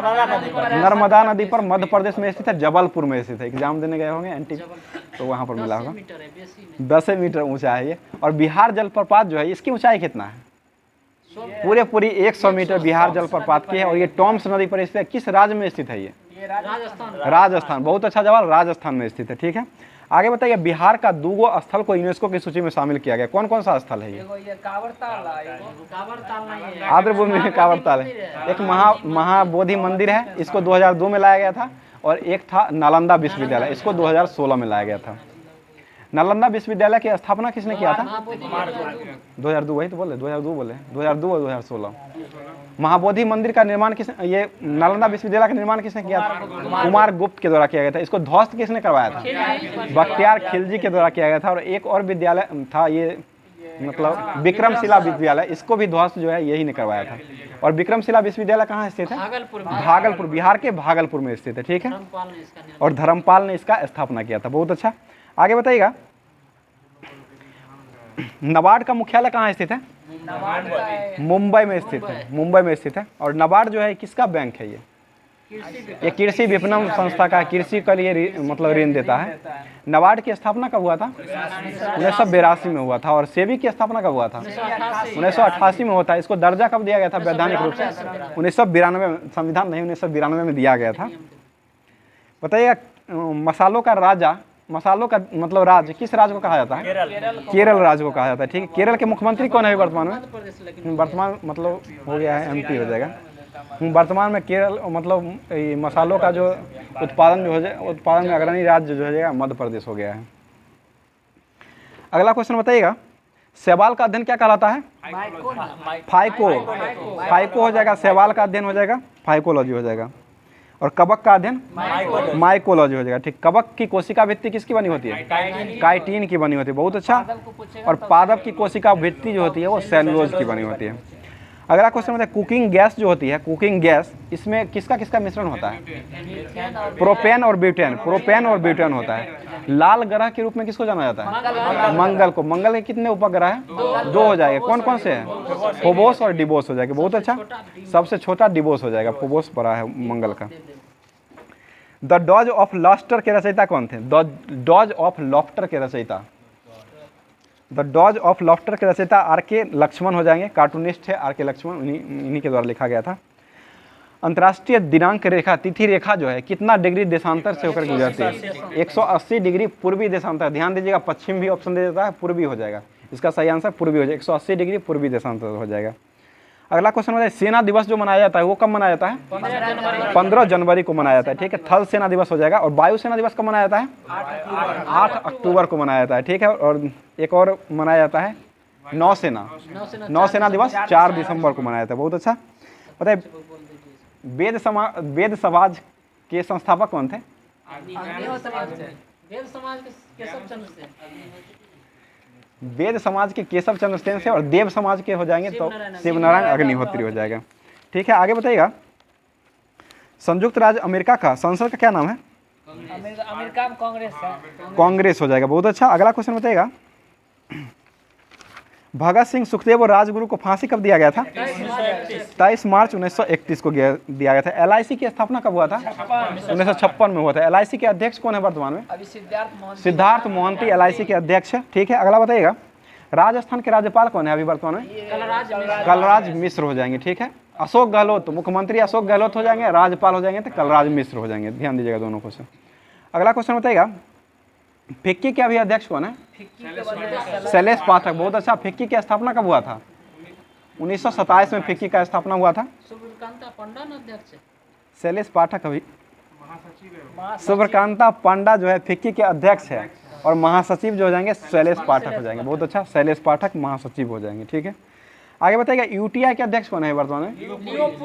नर्मदा नदी पर, मध्य प्रदेश में स्थित है, जबलपुर में स्थित है। एग्जाम देने गए होंगे एनटी तो वहाँ पर मिला होगा। 10 मीटर ऊंचा है ये। और बिहार जलप्रपात जो है इसकी ऊंचाई कितना है? पूरी 100 मीटर बिहार जलप्रपात की है। और ये टॉम्स नदी पर स्थित है। किस राज्य में स्थित है ये? राजस्थान। बहुत अच्छा जवाब, राजस्थान में स्थित है, ठीक है। आगे बताइए बिहार का 2 स्थल को यूनेस्को की सूची में शामिल किया गया। कौन कौन सा स्थल है ये? आर्द्रभूमि में कांवरताल है। एक महाबोधि मंदिर है, इसको 2002 में लाया गया था। और एक था नालंदा विश्वविद्यालय, इसको 2016 में लाया गया था। नालंदा विश्वविद्यालय की स्थापना किसने किया था? 2002, वही तो बोले 2002 और 2016। महाबोधि मंदिर का निर्माण ये नालंदा विश्वविद्यालय का निर्माण किसने किया था? कुमार गुप्त के द्वारा किया गया था। इसको ध्वस्त किसने करवाया था? बख्तियार खिलजी के द्वारा किया गया था। और एक और विद्यालय था ये मतलब विक्रमशिला विश्वविद्यालय, इसको भी ध्वस्त जो है यही ने करवाया था। और विक्रमशिला विश्वविद्यालय कहाँ स्थित है? भागलपुर, बिहार के भागलपुर में स्थित है, ठीक है। और धर्मपाल ने इसका स्थापना किया था। बहुत अच्छा। आगे बताइएगा नाबार्ड का मुख्यालय कहाँ स्थित है? मुंबई में स्थित है, मुंबई में स्थित है। और नाबार्ड जो है किसका बैंक है? ये कृषि विपणन संस्था का, कृषि के लिए मतलब ऋण देता है। नाबार्ड की स्थापना कब हुआ था? 1982 में हुआ था। और सेबी की स्थापना कब हुआ था? 1988 में होता है। इसको दर्जा कब दिया गया था वैधानिक रूप से? 1992 में, संविधान नहीं 1992 में दिया गया था। बताइएगा मसालों का राजा, मसालों का मतलब राज्य किस राज्य को कहा जाता है? केरल राज्य को कहा जाता है, ठीक है। केरल के मुख्यमंत्री कौन है वर्तमान में? वर्तमान मतलब हो गया है एमपी हो जाएगा। वर्तमान में केरल मतलब मसालों का जो उत्पादन में अग्रणी राज्य जो हो जाएगा मध्य प्रदेश हो गया है। अगला क्वेश्चन बताइएगा शैवाल का अध्ययन क्या कहलाता है? फाइको हो जाएगा। शैवाल का अध्ययन हो जाएगा फाइकोलॉजी हो जाएगा। और कवक का अध्ययन माइकोलॉजी हो जाएगा, ठीक। कवक की कोशिका भित्ति किसकी बनी होती है? काइटिन की बनी होती है। बहुत अच्छा। और पादप की कोशिका भित्ति जो होती है वो सेलुलोज की बनी होती है। अगला क्वेश्चन बताए कुकिंग गैस जो होती है, कुकिंग गैस इसमें किसका किसका मिश्रण होता है? प्रोपेन और ब्यूटेन। प्रोपेन और ब्यूटेन होता है। लाल ग्रह के रूप में किसको जाना जाता है? मंगल को। मंगल के कितने उपग्रह हैं? 2 हो जाएगा। कौन कौन से हैं? फोबोस और डिबोस हो जाएगा। बहुत अच्छा। सबसे छोटा डिबोस हो जाएगा, फोबोस बड़ा है मंगल का। द डॉज ऑफ लॉफ्टर के रचयिता कौन थे? डॉज ऑफ लॉफ्टर के रचयिता, द डॉज ऑफ लॉफ्टर के रचयिता आर.के. लक्ष्मण हो जाएंगे। कार्टूनिस्ट है आर.के. लक्ष्मण, इन्हीं के द्वारा लिखा गया था। अंतर्राष्ट्रीय दिनांक रेखा, तिथि रेखा जो है कितना डिग्री देशांतर से होकर गुजरती है? 180 डिग्री पूर्वी देशांतर। ध्यान दीजिएगा पश्चिम भी ऑप्शन दे देता है, पूर्वी हो जाएगा। इसका सही आंसर पूर्वी हो जाएगा। 180 डिग्री पूर्वी देशांतर हो जाएगा। अगला क्वेश्चन बताइए सेना दिवस जो मनाया जाता है वो कब मनाया जाता है? 15 जनवरी को मनाया जाता है, ठीक है। थल सेना दिवस हो जाएगा। और वायु सेना दिवस कब मनाया जाता है? 8 अक्टूबर को मनाया जाता है, ठीक है। और एक और मनाया जाता है नौसेना दिवस 4 दिसंबर को मनाया जाता है। बहुत अच्छा। बताइए वेद समाज के संस्थापक कौन थे? वेद समाज के केशव चंद्र सेन से। और देव समाज के हो जाएंगे तो शिवनारायण अग्निहोत्री हो जाएगा, ठीक है। आगे बताइएगा संयुक्त राज्य अमेरिका का संसद का क्या नाम है? अमेरिका में कांग्रेस है। कांग्रेस हो जाएगा। बहुत अच्छा। अगला क्वेश्चन बताइएगा भगत सिंह, सुखदेव और राजगुरु को फांसी कब दिया गया था? 23 मार्च 1931 को दिया गया था। एलआईसी की स्थापना कब हुआ था? 1956 में हुआ था। एलआईसी के अध्यक्ष कौन है वर्तमान में? अभी सिद्धार्थ मोहंती एलआईसी के अध्यक्ष है। ठीक है, अगला बताइएगा, राजस्थान के राज्यपाल कौन है अभी वर्तमान में? कलराज मिश्र हो जाएंगे। ठीक है, अशोक गहलोत, मुख्यमंत्री अशोक गहलोत हो जाएंगे, राज्यपाल हो जाएंगे तो कलराज मिश्र हो जाएंगे। ध्यान दीजिएगा दोनों क्वेश्चन। अगला क्वेश्चन बताइएगा, फिक्की के अभी अध्यक्ष कौन है? शैलेश पाठक। बहुत अच्छा। फिक्की की स्थापना कब हुआ था? 1927 में फिक्की का स्थापना हुआ था। शैलेश पाठक अभी सुब्रकांता पांडा जो है फिक्की के अध्यक्ष है और महासचिव जो हो जाएंगे शैलेश पाठक हो जाएंगे। बहुत अच्छा, शैलेश पाठक महासचिव हो जाएंगे। ठीक है, आगे बताइएगा, यूटीआई के अध्यक्ष कौन है वर्तमान में?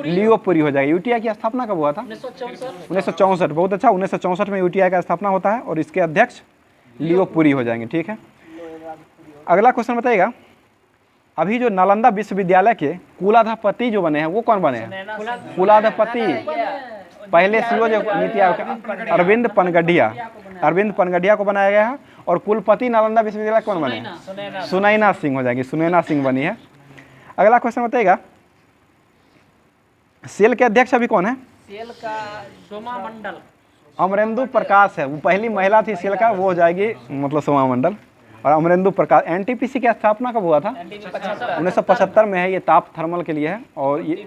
लियोपुरी हो जाएगा। यूटीआई की स्थापना कब हुआ था? 1964। बहुत अच्छा, 1964 में यूटीआई का स्थापना होता है और इसके अध्यक्ष लियोपुरी हो जाएंगे। ठीक है, अगला क्वेश्चन बताइएगा, अभी जो नालंदा विश्वविद्यालय के कुलाधिपति जो बने हैं वो कौन बने हैं? कुलाधिपति पहले सीओ जो नीति आयोग के अरविंद पनगढ़िया को बनाया गया है और कुलपति नालंदा विश्वविद्यालय कौन बने हैं? सुनैना सिंह हो जाएगी। सुनैना सिंह बनी है। अगला क्वेश्चन बताइएगा, सेल के अध्यक्ष अभी कौन है? सेल का सोमा मंडल, अमरेंदु प्रकाश है। वो पहली महिला थी सेल का, वो हो जाएगी मतलब सोमा मंडल और अमरेंदु प्रकाश। एनटीपीसी की स्थापना कब हुआ था? 1975 में है। ये ताप थर्मल के लिए है और ये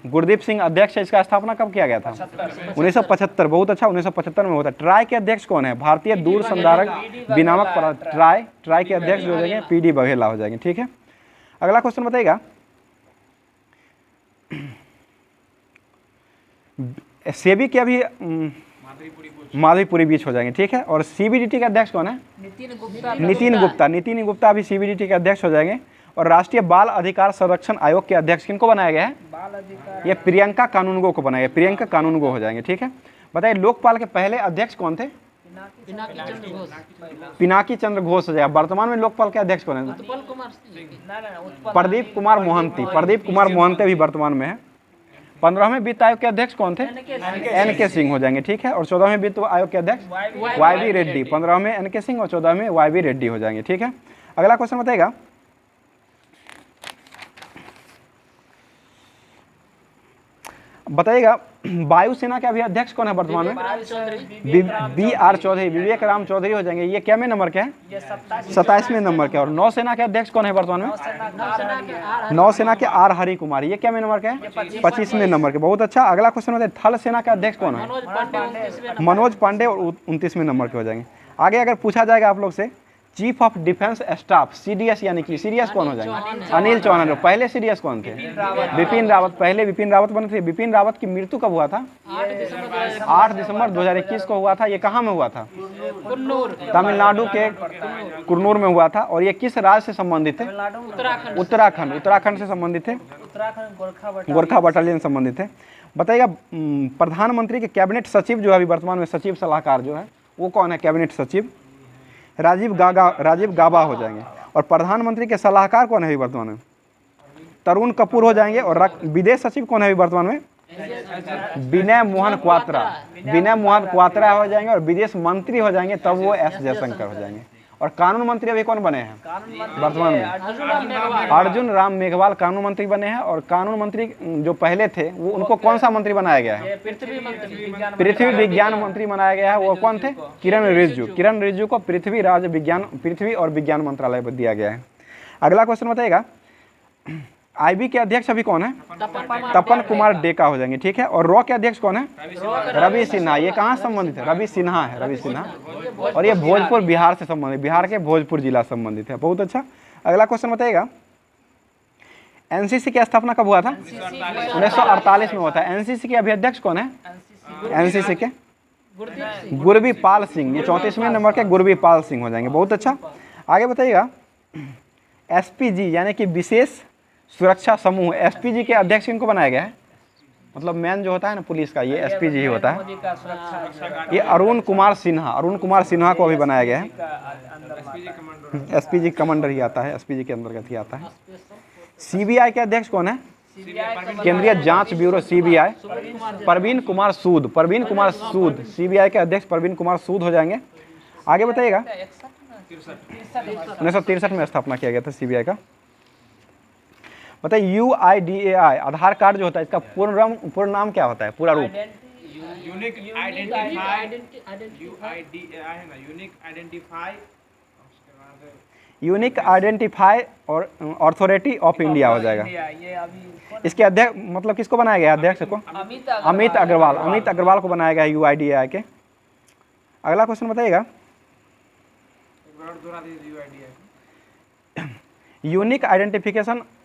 गुरदीप सिंह अध्यक्ष है। इसका स्थापना कब किया गया था? 1975। बहुत अच्छा, 1975 में होता है। ट्राई के अध्यक्ष कौन है? भारतीय दूर संधारक विनियामक ट्राई के अध्यक्ष जो हो जाएंगे पीडी बघेला हो जाएंगे। ठीक है, अगला क्वेश्चन बताइएगा, सेबी के अभी माधवीपुरी बीच हो जाएंगे। ठीक है, और सीबीडीटी के अध्यक्ष कौन है? नितिन गुप्ता अभी सीबीडीटी के अध्यक्ष हो जाएंगे। और राष्ट्रीय बाल अधिकार संरक्षण आयोग के अध्यक्ष किनको बनाया गया है? ये प्रियंका कानूनगो को बनाया गया। प्रियंका कानूनगो हो जाएंगे। ठीक है, बताइए लोकपाल के पहले अध्यक्ष कौन थे? पिनाकी चंद्र घोष हो जाएगा। वर्तमान में लोकपाल के अध्यक्ष कौन है? प्रदीप कुमार मोहंती अभी वर्तमान में है। 15वें वित्त आयोग के अध्यक्ष कौन थे? एन.के. सिंह हो जाएंगे। ठीक है, और 14वें वित्त आयोग के अध्यक्ष वाई.बी. रेड्डी। 15वें एन.के. सिंह और 14वें वाई.बी. रेड्डी हो जाएंगे। ठीक है, अगला क्वेश्चन बताइएगा, वायुसेना के अभी अध्यक्ष कौन है वर्तमान में? बी.आर. चौधरी, विवेक राम चौधरी हो जाएंगे। ये क्या में नंबर के हैं? 27वें नंबर के। और नौसेना के अध्यक्ष कौन है वर्तमान में? नौसेना के आर हरि कुमार। ये क्या में नंबर के हैं? 25वें नंबर के। बहुत अच्छा, अगला क्वेश्चन होता है, थल सेना के अध्यक्ष कौन है? मनोज पांडे और 29वें नंबर के हो जाएंगे। आगे अगर पूछा जाएगा आप लोग से, chief of defence staff CDS यानी कि सीडीएस कौन हो जाएंगे? अनिल चौहान। पहले सीडीएस कौन थे? बिपिन रावत। पहले बिपिन रावत बने थे। बिपिन रावत की मृत्यु कब हुआ था? 8 दिसंबर 2021 को हुआ था। ये कहाँ में हुआ था? तमिलनाडु के कुन्नूर में हुआ था। और ये किस राज्य से संबंधित थे? उत्तराखंड से संबंधित थे। गोरखा बटालियन संबंधित थे। बताइएगा, प्रधानमंत्री के कैबिनेट सचिव जो है अभी वर्तमान में सचिव सलाहकार जो है वो कौन है? कैबिनेट सचिव राजीव गाबा हो जाएंगे। और प्रधानमंत्री के सलाहकार कौन है अभी वर्तमान में? तरुण कपूर हो जाएंगे। और विदेश सचिव कौन है अभी वर्तमान में? विनय मोहन क्वात्रा हो जाएंगे। और विदेश मंत्री हो जाएंगे तब वो एस जयशंकर हो जाएंगे। और कानून मंत्री अभी कौन बने हैं वर्तमान में? अर्जुन राम मेघवाल कानून मंत्री बने हैं। और कानून मंत्री जो पहले थे वो उनको कौन सा मंत्री बनाया गया है? पृथ्वी विज्ञान मंत्री बनाया गया है। वो कौन थे? किरण रिजिजू को पृथ्वी और विज्ञान मंत्रालय पर दिया गया है। अगला क्वेश्चन बताइएगा, आईबी के अध्यक्ष अभी कौन है? तपन कुमार डेका हो जाएंगे। ठीक है, और रॉ के अध्यक्ष कौन है? रवि सिन्हा। ये कहाँ संबंधित है? रवि सिन्हा। और ये भोजपुर बिहार से संबंधित, बिहार के भोजपुर जिला संबंधित है। बहुत अच्छा, अगला क्वेश्चन बताइएगा, एनसीसी की स्थापना कब हुआ था? 1948 में हुआ था। एनसीसी के अभी अध्यक्ष कौन है? एनसीसी के गुरबी पाल सिंह। ये 34वें नंबर के गुरबी पाल सिंह हो जाएंगे। बहुत अच्छा, आगे बताइएगा, एसपीजी यानी कि विशेष सुरक्षा समूह, एसपीजी के अध्यक्ष इनको बनाया गया है। मतलब मैन जो होता है ना पुलिस का, ये एसपीजी ही होता है। ये अरुण कुमार सिन्हा को अभी बनाया गया है। एसपीजी कमांडर ही आता है, एसपीजी के अंतर्गत ही आता है। सीबीआई के अध्यक्ष कौन है? केंद्रीय जांच ब्यूरो सीबीआई परवीन कुमार सूद। सीबीआई के अध्यक्ष परवीन कुमार सूद हो जाएंगे। आगे बताइएगा, 1963 में स्थापना किया गया था सीबीआई का। बताइए UIDAI आधार कार्ड जो होता है इसका पूर्ण नाम क्या होता है, पूरा रूप? यूनिक आइडेंटिफाई UIDAI है ना, यूनिक आइडेंटिफाई, उसके बाद यूनिक आइडेंटिफाई और अथॉरिटी ऑफ इंडिया हो जाएगा। ये अभी इसके अध्यक्ष मतलब किसको बनाया गया है अध्यक्ष को? अमित अग्रवाल को बनाया गया है UIDAI के। अगला क्वेश्चन बताइएगा, एक बार और दोहरा दीजिए UIDAI।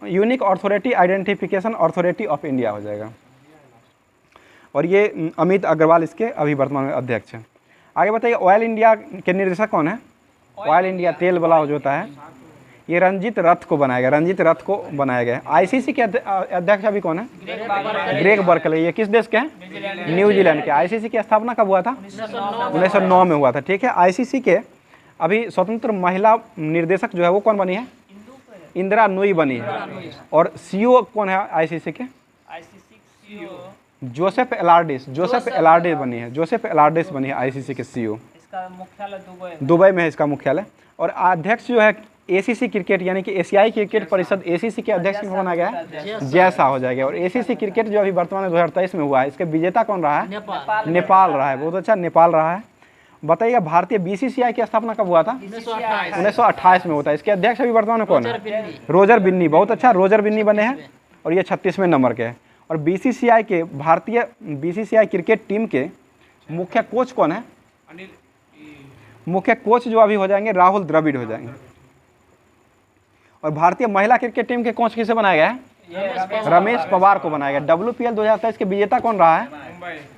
Unique authority identification authority of India हो जाएगा। और ये अमित अग्रवाल इसके अभी वर्तमान में अध्यक्ष हैं। आगे बताइए, ऑयल इंडिया के निर्देशक कौन है? ऑयल इंडिया तेल वाला जो होता है, ये रंजीत रथ को बनाया गया है। ICC के अध्यक्ष अभी कौन है? Greg Berkeley. ये किस देश के हैं? न्यूजीलैंड के। ICC की स्थापना कब हुआ था? 1909 में हुआ था। ठीक है। ICC के अभी स्वतंत्र महिला निर्देशक जो है वो कौन बनी है? इंदिरा नूई बनी है। और CEO कौन है ICC के? जोसेफ एलार्डिस बनी है ICC के CEO। इसका मुख्यालय दुबई में है इसका मुख्यालय। और अध्यक्ष जो है ACC क्रिकेट यानी कि एशियाई क्रिकेट परिषद ACC के अध्यक्ष को बनाया गया है जैसा हो जाएगा। और ACC क्रिकेट जो अभी वर्तमान में 2023 में हुआ है, इसके विजेता कौन रहा है? नेपाल रहा है। बहुत अच्छा, नेपाल रहा है। बताइए, भारतीय BCCI की स्थापना कब हुआ था? 1928 में होता है। इसके अध्यक्ष अभी वर्तमान में कौन है? रोजर बिन्नी। बहुत अच्छा, रोजर बिन्नी बने हैं और ये 36वें नंबर के हैं। और BCCI के भारतीय BCCI क्रिकेट टीम के मुख्य कोच कौन है? मुख्य कोच जो अभी हो जाएंगे राहुल द्रविड़ हो जाएंगे। और भारतीय महिला क्रिकेट टीम के कोच किसे बनाया गया है? रमेश पवार को बनाया गया। WPL 2023 के विजेता कौन रहा है?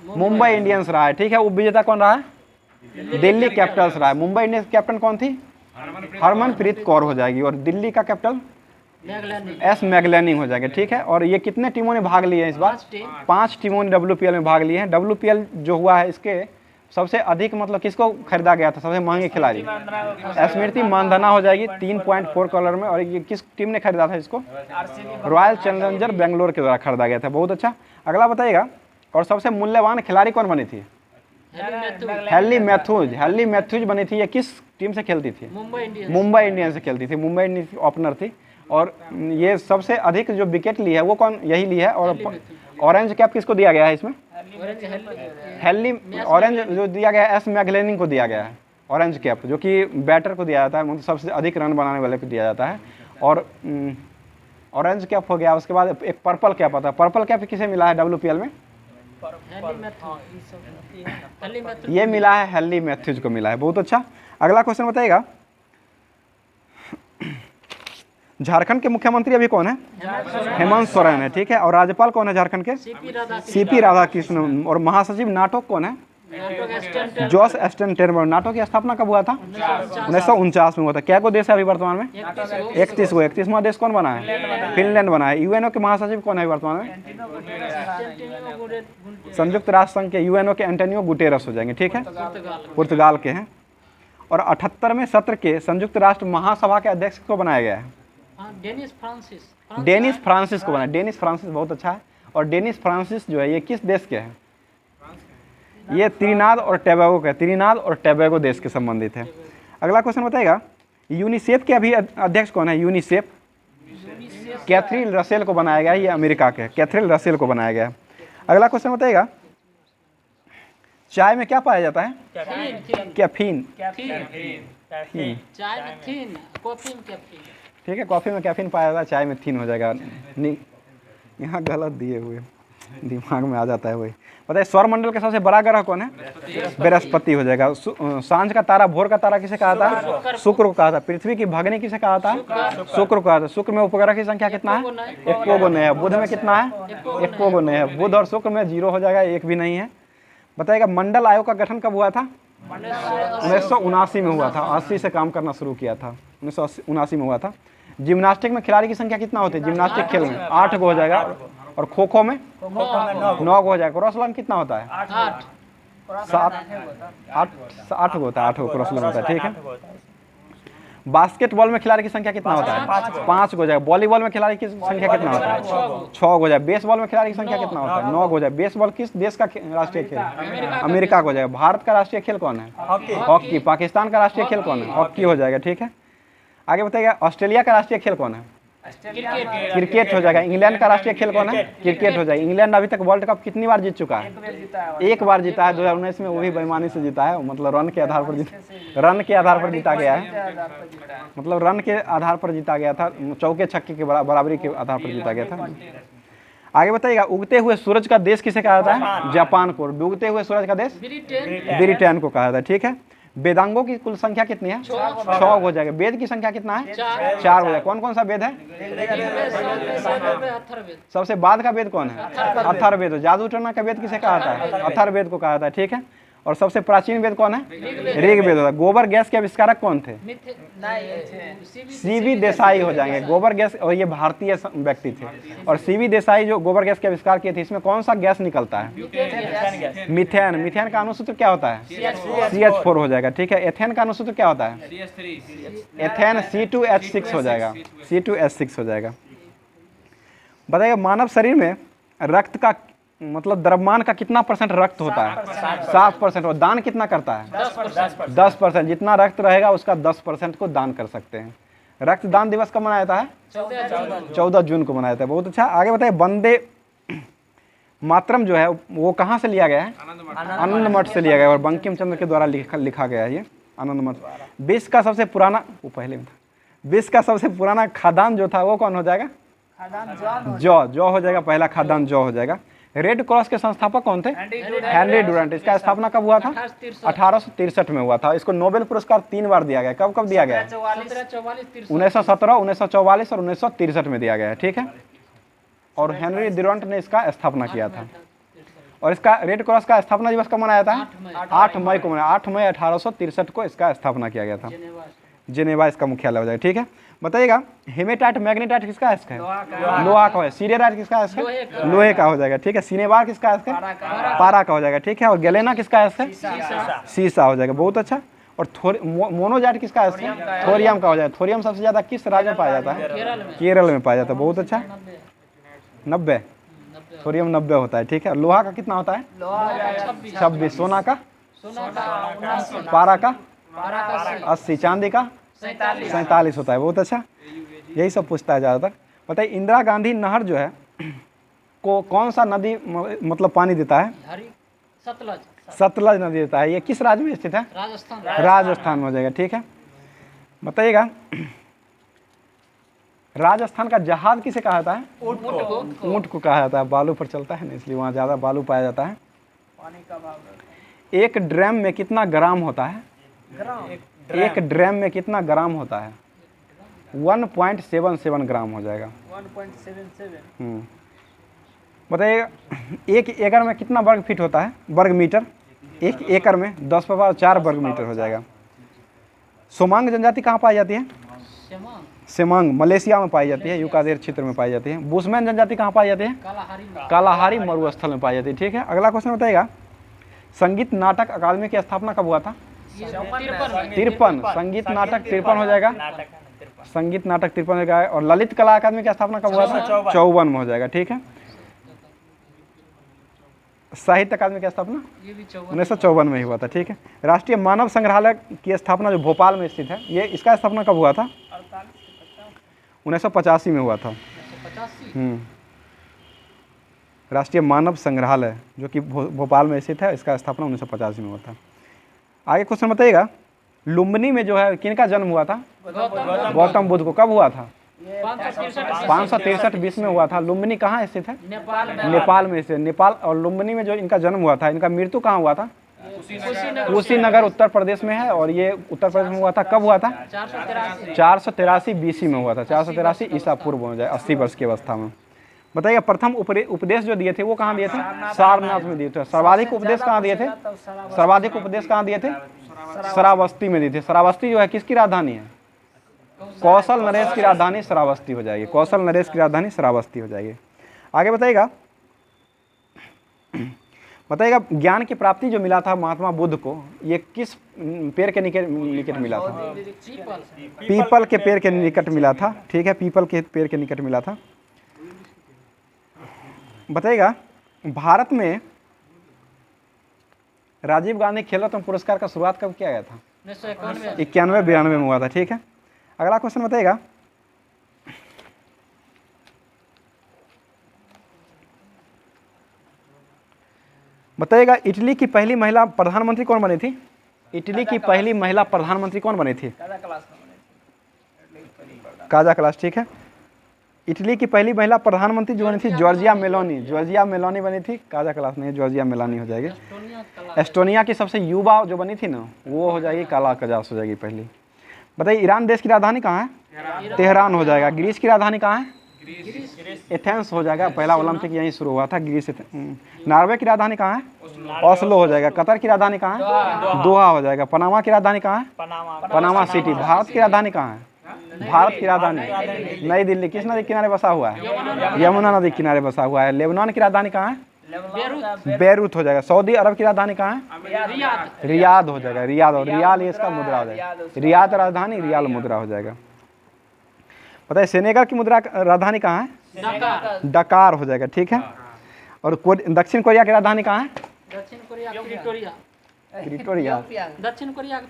मुंबई इंडियंस रहा है। ठीक है। उप विजेता कौन रहा है? दिल्ली कैपिटल्स रहा है। मुंबई इंडियंस कैप्टन कौन थी? हरमनप्रीत कौर हो जाएगी। और दिल्ली का कैप्टन S मैगलैनिंग हो जाएगा। ठीक है। और ये कितने टीमों ने भाग लिए हैं इस बार? 5 टीमों ने WPL में भाग लिए हैं। WPL जो हुआ है इसके सबसे अधिक मतलब किसको खरीदा गया था? सबसे महंगे खिलाड़ी स्मृति मानधना हो जाएगी 3.4 करोड़ में। और ये किस टीम ने खरीदा था इसको? रॉयल चैलेंजर बेंगलोर के द्वारा खरीदा गया था। बहुत अच्छा। अगला बताइएगा, और सबसे मूल्यवान खिलाड़ी कौन बनी थी? हेली मैथ्यूज बनी थी। ये किस टीम से खेलती थी? मुंबई इंडियंस से खेलती थी। मुंबई इंडियंस ओपनर थी। और ये सबसे अधिक जो विकेट ली है वो कौन? यही ली है। और ऑरेंज कैप किसको दिया गया है इसमें? ऑरेंज जो दिया गया है S मैगलैनिंग को दिया गया है ऑरेंज कैप, जो कि बैटर को दिया जाता है, मतलब सबसे अधिक रन बनाने वाले को दिया जाता है। और ऑरेंज कैप हो गया। उसके बाद एक पर्पल कैप आता है। पर्पल कैप किसे मिला है WPL में? ये मिला है हेली मैथ्यूज को मिला है। बहुत अच्छा। अगला क्वेश्चन बताइएगा, झारखंड के मुख्यमंत्री अभी कौन है? हेमंत सोरेन है। ठीक है। और राज्यपाल कौन है झारखंड के? CP राधाकृष्णन। और महासचिव नाटो कौन है? Jos Stoltenberg. नाटो की स्थापना कब हुआ था? 1949 में हुआ था। क्या को देश है अभी वर्तमान में? 31वां देश कौन बना है? फिनलैंड बना है। UNO के महासचिव कौन है वर्तमान में? संयुक्त राष्ट्र संघ के UNO के एंटोनियो गुटेरस हो जाएंगे। ठीक है। पुर्तगाल के हैं। और 78वें सत्र के संयुक्त राष्ट्र महासभा के अध्यक्ष को बनाया गया है? डेनिस फ्रांसिस को बनाया। डेनिस फ्रांसिस बहुत अच्छा है। और डेनिस फ्रांसिस जो है ये किस देश के हैं? ये त्रिनाद और टोबैगो देश के संबंधित है। अगला क्वेश्चन बताएगा, यूनिसेफ के अभी अध्यक्ष कौन है? यूनिसेफ कैथरीन रसेल को बनाया गया है। ये अमेरिका के कैथरीन रसेल को बनाया गया है। अगला क्वेश्चन बताएगा, चाय में क्या पाया जाता है? कैफीन। ठीक है। कॉफ़ी में कैफीन पाया जाता है, चाय में थीन हो जाएगा। नहीं, यहाँ गलत दिए हुए, दिमाग में आ जाता है वही। बताइए, सौरमंडल का सबसे बड़ा ग्रह कौन है? बृहस्पति हो जाएगा। सांझ का तारा, भोर का तारा किसे कहा था? शुक्र को कहा था। पृथ्वी की भगिनी किसे कहा था? शुक्र को कहा था। शुक्र में उपग्रह की संख्या कितना है? एक को नहीं है। बुध में कितना है? एक को नहीं है। बुध और शुक्र में 0 हो जाएगा, एक भी नहीं है। बताइएगा, मंडल आयोग का गठन कब हुआ था? 1979 में हुआ था। 80 से काम करना शुरू किया था। 1979 में हुआ था। जिम्नास्टिक में खिलाड़ी की संख्या कितना होती है? जिम्नास्टिक खेल में 8 को हो जाएगा। और खो खो में 9 को हो जाएगा। क्रॉस लॉन कितना होता है? 8 को होता है। 8 को क्रॉस लॉन होता है। ठीक है। बास्केटबॉल में खिलाड़ी की संख्या कितना होता है? 5 हो जाएगा। वॉलीबॉल में खिलाड़ी की संख्या कितना होता है? 6 हो जाएगा। बेसबॉल में खिलाड़ी की संख्या कितना होता है? 9 हो जाएगा। बेसबॉल किस देश का राष्ट्रीय खेल है? अमेरिका का हो जाएगा। भारत का राष्ट्रीय खेल कौन है? हॉकी। पाकिस्तान का राष्ट्रीय खेल कौन है? हॉकी हो जाएगा। ठीक है, आगे बताइएगा ऑस्ट्रेलिया का राष्ट्रीय खेल कौन है? क्रिकेट हो जाएगा। इंग्लैंड का राष्ट्रीय खेल कौन है? क्रिकेट हो जाएगा। इंग्लैंड अभी तक वर्ल्ड कप कितनी बार जीत चुका है? एक बार जीता है, 2019 में, वो भी बेईमानी से जीता है, मतलब रन के आधार पर रन के आधार पर जीता गया है, मतलब रन के आधार पर जीता गया था, चौके छक्के के बराबरी के आधार पर जीता गया था। आगे बताइएगा उगते हुए सूरज का देश किसे कहा जाता है? जापान को। डूबते हुए सूरज का देश? ब्रिटेन को कहा जाता है। ठीक है, वेदांगों की कुल संख्या कितनी है? 6 हो जाएगा। वेद की संख्या कितना है? 4 हो जाएगा। कौन कौन सा वेद है? सबसे बाद का वेद कौन है? अथर्ववेद। जादू टोना का वेद किसे कहा जाता है? अथर्ववेद को कहा जाता है। ठीक है, और सबसे प्राचीन वेद कौन है? ऋग्वेद होता है। गोबर गैस के आविष्कारक कौन थे? सीवी देसाई हो जाएंगे। गोबर गैस, और ये भारतीय व्यक्ति थे, और सीवी देसाई जो गोबर गैस के आविष्कार किए थे, इसमें कौन सा गैस निकलता है? मीथेन। मीथेन का अनुसूत्र क्या होता है? CH4 हो जाएगा। ठीक है, एथेन का अनुसूत्र क्या होता है? एथेन C2H6 हो जाएगा। C2H6 हो जाएगा। बताइए मानव शरीर में रक्त का मतलब द्रव्यमान का कितना % रक्त होता है? 7%। और दान कितना करता है? 10%। जितना रक्त रहेगा उसका 10% को दान कर सकते हैं। रक्तदान दिवस कब मनाया जाता है? 14 जून को मनाया जाता है। बहुत अच्छा। आगे बताइए वंदे मातरम जो है वो कहाँ से लिया गया है? आनंद मठ से लिया गया है, और बंकिम चंद्र के द्वारा लिखा गया है ये आनंद मठ। विश्व का सबसे पुराना, वो पहले में था, विश्व का सबसे पुराना खादान जो था वो कौन हो जाएगा? जौ हो जाएगा। पहला खादान जौ हो जाएगा। रेड क्रॉस के संस्थापक कौन थे? Henry Durand. इसका स्थापना कब हुआ था? 1863 में हुआ था। इसको नोबेल पुरस्कार 3 बार दिया गया। कब कब दिया गया? 1917, 1944 और 1963 में दिया गया है। ठीक है, और हेनरी डुरंट ने इसका स्थापना किया था। और इसका रेड क्रॉस का स्थापना दिवस कब मनाया था? 8 मई को मनाया। 8 मई 1863 को इसका स्थापना किया गया था। जेनेवा इसका मुख्यालय हो जाएगा। ठीक है, बताइएगा हेमेटाइट मैग्नेटाइट किसका है? इसका लोहा का है। सीरियराइट किसका है? इसका लोहे का हो जाएगा। ठीक है, सिनेबार किसका है? इसका पारा का हो जाएगा। ठीक है, और गैलेना किसका है? इसका सीसा हो जाएगा। बहुत अच्छा। और मोनोजाइट किसका है? इसका थोरियम का हो जाएगा। थोरियम सबसे ज्यादा किस राज्य में पाया जाता है? केरल में पाया जाता है। बहुत अच्छा। 90 थोरियम 90 होता है। ठीक है, लोहा का कितना होता है? 26। सोना का? पारा का 80। चांदी का 47 होता है। बहुत अच्छा, यही सब पूछता है ज़्यादातर। बताइए इंदिरा गांधी नहर जो है को कौन सा नदी मतलब पानी देता है? सतलज नदी देता है। ये किस राज्य में स्थित है? राजस्थान में हो जाएगा। ठीक है, बताइएगा राजस्थान का जहाज किसे कहा जाता है? ऊंट को कहा जाता है। बालू पर चलता है ना, इसलिए वहाँ ज़्यादा बालू पाया जाता है। एक ड्रम में कितना ग्राम होता है? एक ड्रम में कितना ग्राम होता है? 1.77 ग्राम हो जाएगा। 1.77। बताइए एक एकड़ में कितना वर्ग फीट होता है? वर्ग मीटर। एक एकड़ में 10⁴ वर्ग मीटर हो जाएगा। सोमांग जनजाति कहाँ पाई जाती है? सेमांग मलेशिया में पाई जाती है, यूकादेर क्षेत्र में पाई जाती है। बुशमैन जनजाति कहाँ पाई जाती है? कालाहारी मरुस्थल में पाई जाती है। ठीक है, अगला क्वेश्चन बताइएगा संगीत नाटक अकादमी की स्थापना कब हुआ था? 53। संगीत नाटक 53 हो जाएगा। संगीत नाटक 53 हो जाएगा। और ललित कला अकादमी की स्थापना कब हुआ था? 54 में हो जाएगा। ठीक है, साहित्य अकादमी की स्थापना 1954 में ही हुआ था। ठीक है, राष्ट्रीय मानव संग्रहालय की स्थापना जो भोपाल में स्थित है, ये इसका स्थापना कब हुआ था? 1985 में हुआ था। राष्ट्रीय मानव संग्रहालय जो कि भोपाल में स्थित है, इसका स्थापना 1985 में हुआ था। आगे क्वेश्चन बताइएगा लुम्बिनी में जो है किनका जन्म हुआ था? गौतम बुद्ध को। कब हुआ था? 563 बीस में हुआ था। लुम्बिनी कहाँ स्थित है? नेपाल में स्थित। नेपाल और लुम्बिनी में जो इनका जन्म हुआ था, इनका मृत्यु कहाँ हुआ था? कुशीनगर उत्तर प्रदेश में है। और ये उत्तर प्रदेश में हुआ था। कब हुआ था? 483 BC में हुआ था। 483 ईसा पूर्व हो जाए, 80 वर्ष की अवस्था में। बताइए प्रथम उपदेश जो दिए थे वो कहाँ दिए थे? सारनाथ में दिए थे। सर्वाधिक उपदेश कहाँ दिए थे? सर्वाधिक उपदेश कहाँ दिए थे? श्रावस्ती में दिए थे। श्रावस्ती जो है किसकी राजधानी है? कौशल नरेश की राजधानी श्रावस्ती हो जाएगी। कौशल नरेश की राजधानी श्रावस्ती हो जाएगी। आगे बताइएगा बताइएगा ज्ञान की प्राप्ति जो मिला था महात्मा बुद्ध को, ये किस पेड़ के निकट मिला था? पीपल के पेड़ के निकट मिला था। ठीक है, पीपल के पेड़ के निकट मिला था। बताइएगा भारत में राजीव गांधी खेल रत्न पुरस्कार का शुरुआत कब किया गया था? 91-92 में हुआ था। ठीक है, अगला क्वेश्चन बताइएगा बताइएगा इटली की पहली महिला प्रधानमंत्री कौन बनी थी? इटली की पहली महिला प्रधानमंत्री कौन बनी थी? काजा क्लास में बने थे। काजा क्लास। ठीक है, इटली की पहली महिला प्रधानमंत्री जो बनी थी जॉर्जिया मेलोनी। जॉर्जिया मेलोनी बनी थी, काजा क्लास नहीं, जॉर्जिया मेलोनी हो जाएगी। एस्टोनिया की सबसे युवा जो बनी थी ना, वो हो जाएगी काला क्लास हो जाएगी पहली। बताइए ईरान देश की राजधानी कहाँ है? तेहरान हो जाएगा। ग्रीस की राजधानी कहाँ है? एथेंस हो जाएगा, पहला ओलंपिक यहीं शुरू हुआ था, ग्रीस। नॉर्वे की राजधानी कहाँ है? ओस्लो हो जाएगा। कतर की राजधानी कहाँ है? दोहा हो जाएगा। पनामा की राजधानी कहाँ है? Panama city. भारत की राजधानी कहाँ है? भारत की राजधानी नई दिल्ली। किस नदी किनारे बसा हुआ है? यमुना नदी किनारे बसा हुआ है। लेबनान की राजधानी कहाँ है? बेरूत हो जाएगा। सऊदी अरब की राजधानी कहाँ है? रियाद हो जाएगा। रियाद, और रियाल ये इसका मुद्रा हो जाएगा। रियाद राजधानी, रियाल मुद्रा हो जाएगा। पता है सेनेगल की मुद्रा राजधानी कहाँ है? डकार हो जाएगा। ठीक है, और दक्षिण कोरिया की राजधानी कहाँ है? दक्षिण कोरिया प्रिटोरिया। प्रिटोरिया। दक्षिण कोरिया का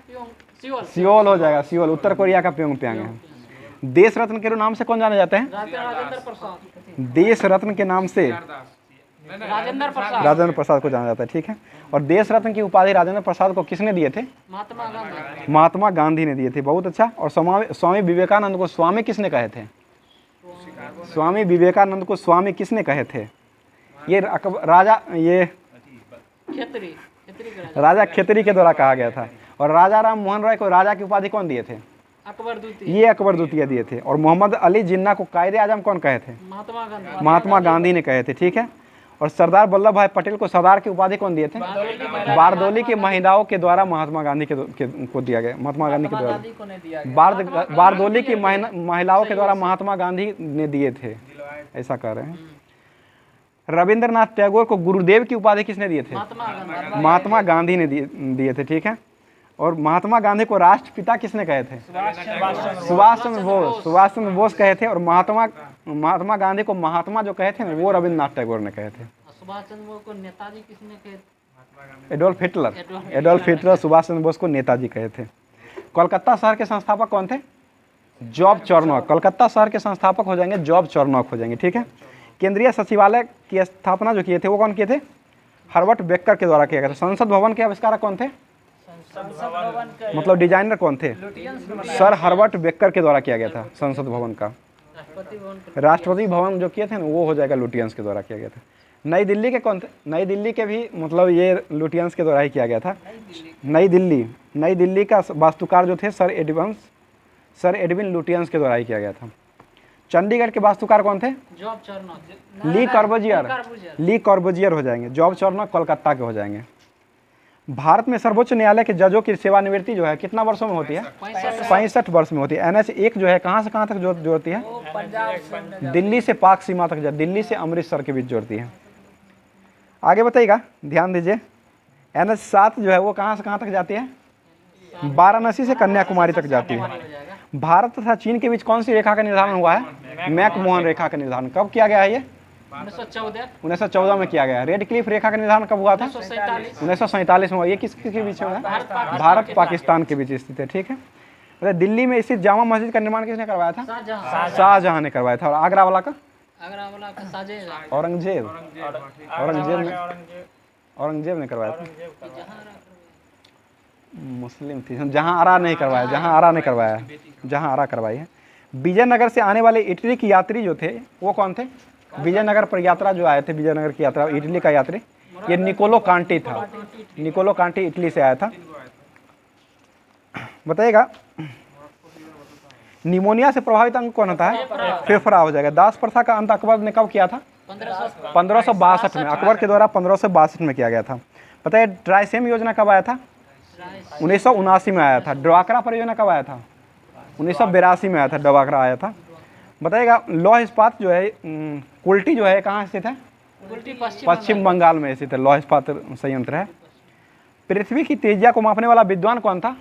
सियोल। सियोल हो जाएगा, सियोल। उत्तर कोरिया का प्योंगयांग है। देश रत्न के नाम से कौन जाने जाते हैं? राजेंद्र प्रसाद। देश रत्न के नाम से राजेंद्र प्रसाद को जाना जाता है। ठीक है, और देश रत्न की उपाधि राजेंद्र प्रसाद को किसने दिए थे? महात्मा गांधी। महात्मा गांधी ने दिए थे। बहुत अच्छा। और स्वामी विवेकानंद को स्वामी किसने कहे थे? स्वामी विवेकानंद को स्वामी किसने कहे थे? ये राजा, ये राजा खेतरी के द्वारा कहा गया था। और राजा राम मोहन राय को राजा की उपाधि कौन दिए थे? अकबर द्वितीय। ये अकबर द्वितीय दिए थे। और मोहम्मद अली जिन्ना को कायदे आजम कौन कहे थे? महात्मा गांधी। महात्मा गांधी ने कहे थे। ठीक है, और सरदार वल्लभ भाई पटेल को सरदार की उपाधि कौन दिए थे? बारदोली की महिलाओं के द्वारा महात्मा गांधी को दिया गया। महात्मा गांधी के द्वारा बारदोली की महिलाओं के द्वारा महात्मा गांधी ने दिए थे, ऐसा कह रहे हैं। रविंद्रनाथ टैगोर को गुरुदेव की उपाधि किसने दिए थे? महात्मा गांधी ने दिए थे। ठीक है, और महात्मा गांधी को राष्ट्रपिता किसने कहे थे? सुभाष चंद्र बोस। सुभाष चंद्र बोस कहे थे। और महात्मा गांधी को महात्मा जो कहे थे ना, वो रविंद्रनाथ टैगोर ने कहे थे। सुभाष चंद्र बोस को नेताजी किसने कहे? Adolf Hitler. Adolf Hitler Subhash Chandra Bose को नेताजी कहे थे। कोलकाता शहर के संस्थापक कौन थे? Job Charnock. कोलकाता शहर के संस्थापक हो जाएंगे जॉब चार्नोक हो जाएंगे। ठीक है, केंद्रीय सचिवालय की स्थापना जो किए थे वो कौन किए थे? हर्बर्ट बेकर के द्वारा किया गया था। संसद भवन के आविष्कारक कौन थे? मतलब डिजाइनर कौन थे? सर हर्बर्ट बेकर के द्वारा किया गया था संसद भवन का। राष्ट्रपति भवन जो किए थे ना, वो हो जाएगा लुटियंस के द्वारा किया गया था। नई दिल्ली के कौन थे? नई दिल्ली के भी मतलब ये लुटियंस के द्वारा ही किया गया था। नई दिल्ली का वास्तुकार जो थे सर एडविन लुटियंस के द्वारा ही किया गया था। चंडीगढ़ के वास्तुकार कौन थे? Job Charnock. ली कॉर्बुजियर हो जाएंगे। जॉब चार्नोक कोलकाता के हो जाएंगे। भारत में सर्वोच्च न्यायालय के जजों की सेवानिवृत्ति जो है कितना वर्षों में होती है? 65 वर्ष में होती है। NH 1 जो है कहाँ से कहाँ तक जोड़ती है? दिल्ली से पाक सीमा तक, दिल्ली से अमृतसर के बीच जोड़ती है। आगे बताइएगा, ध्यान दीजिए। NH 7 जो है वो कहाँ से कहाँ तक जाती है? वाराणसी से कन्याकुमारी तक जाती है। भारत तथा चीन के बीच कौन सी रेखा का निर्धारण हुआ है? मैकमोहन रेखा का निर्धारण कब किया गया है? ये 1914 में किया गया। रेड क्लिफ रेखा का निर्धारण कब हुआ था? 1947 में हुआ। ये किसके बीच में है? भारत पाकिस्तान के बीच स्थित है। ठीक है, दिल्ली में स्थित जामा मस्जिद का निर्माण किसने करवाया था? शाहजहां ने करवाया था। और आगरा वाला का? औरंगजेब ने करवाया था। मुस्लिम थी। जहां आरा नहीं करवाया, जहां आरा करवाई है। विजयनगर से आने वाले इटली की यात्री जो थे वो कौन थे? विजयनगर पर यात्रा जो आए थे, विजयनगर की यात्रा, इटली का यात्री, ये निकोलो कांटी था। निकोलो कांटी इटली से आया था। बताइएगा निमोनिया से प्रभावित अंग कौन होता है? फेफड़ा हो जाएगा। दास प्रथा का अंत अकबर ने कब किया था? 1562 में। अकबर के द्वारा 1562 में किया गया था। पता है ट्राइसेम योजना कब आया था? 1979 में आया था। ड्वाकरा परियोजना कब आया था? 1982 में आया था। ड्वाकरा आया था। बताइएगा लौह इस्पात जो है कुल्टी जो है कहाँ स्थित है? उल्टी पश्चिम पश्चिम बंगाल में स्थित है, लौह इस्पात संयंत्र है। पृथ्वी की त्रिज्या को मापने वाला विद्वान कौन था?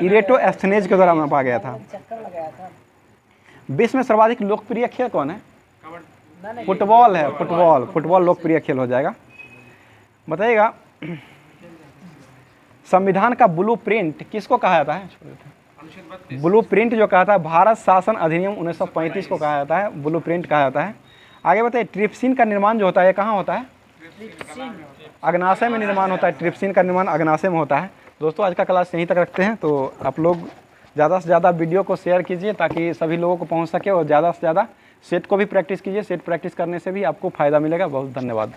इरेटोस्थेनेज के द्वारा मापा गया था। चक्कर लगाया था। विश्व में सर्वाधिक लोकप्रिय खेल कौन है? फुटबॉल है, फुटबॉल। फुटबॉल लोकप्रिय खेल हो जाएगा। बताइएगा संविधान का ब्लू प्रिंट किसको कहा जाता है? ब्लू प्रिंट जो कहा था भारत शासन अधिनियम 1935 को कहा जाता है, ब्लू प्रिंट कहा जाता है। आगे बताइए ट्रिप्सिन का निर्माण जो होता है कहाँ होता है? अग्नाशय में निर्माण होता है। ट्रिप्सिन का निर्माण अग्नाशय में होता है। दोस्तों आज का क्लास यहीं तक रखते हैं, तो आप लोग ज़्यादा से ज़्यादा वीडियो को शेयर कीजिए ताकि सभी लोगों को पहुंच सके, और ज़्यादा से ज़्यादा सेट को भी प्रैक्टिस कीजिए। सेट प्रैक्टिस करने से भी आपको फ़ायदा मिलेगा। बहुत धन्यवाद।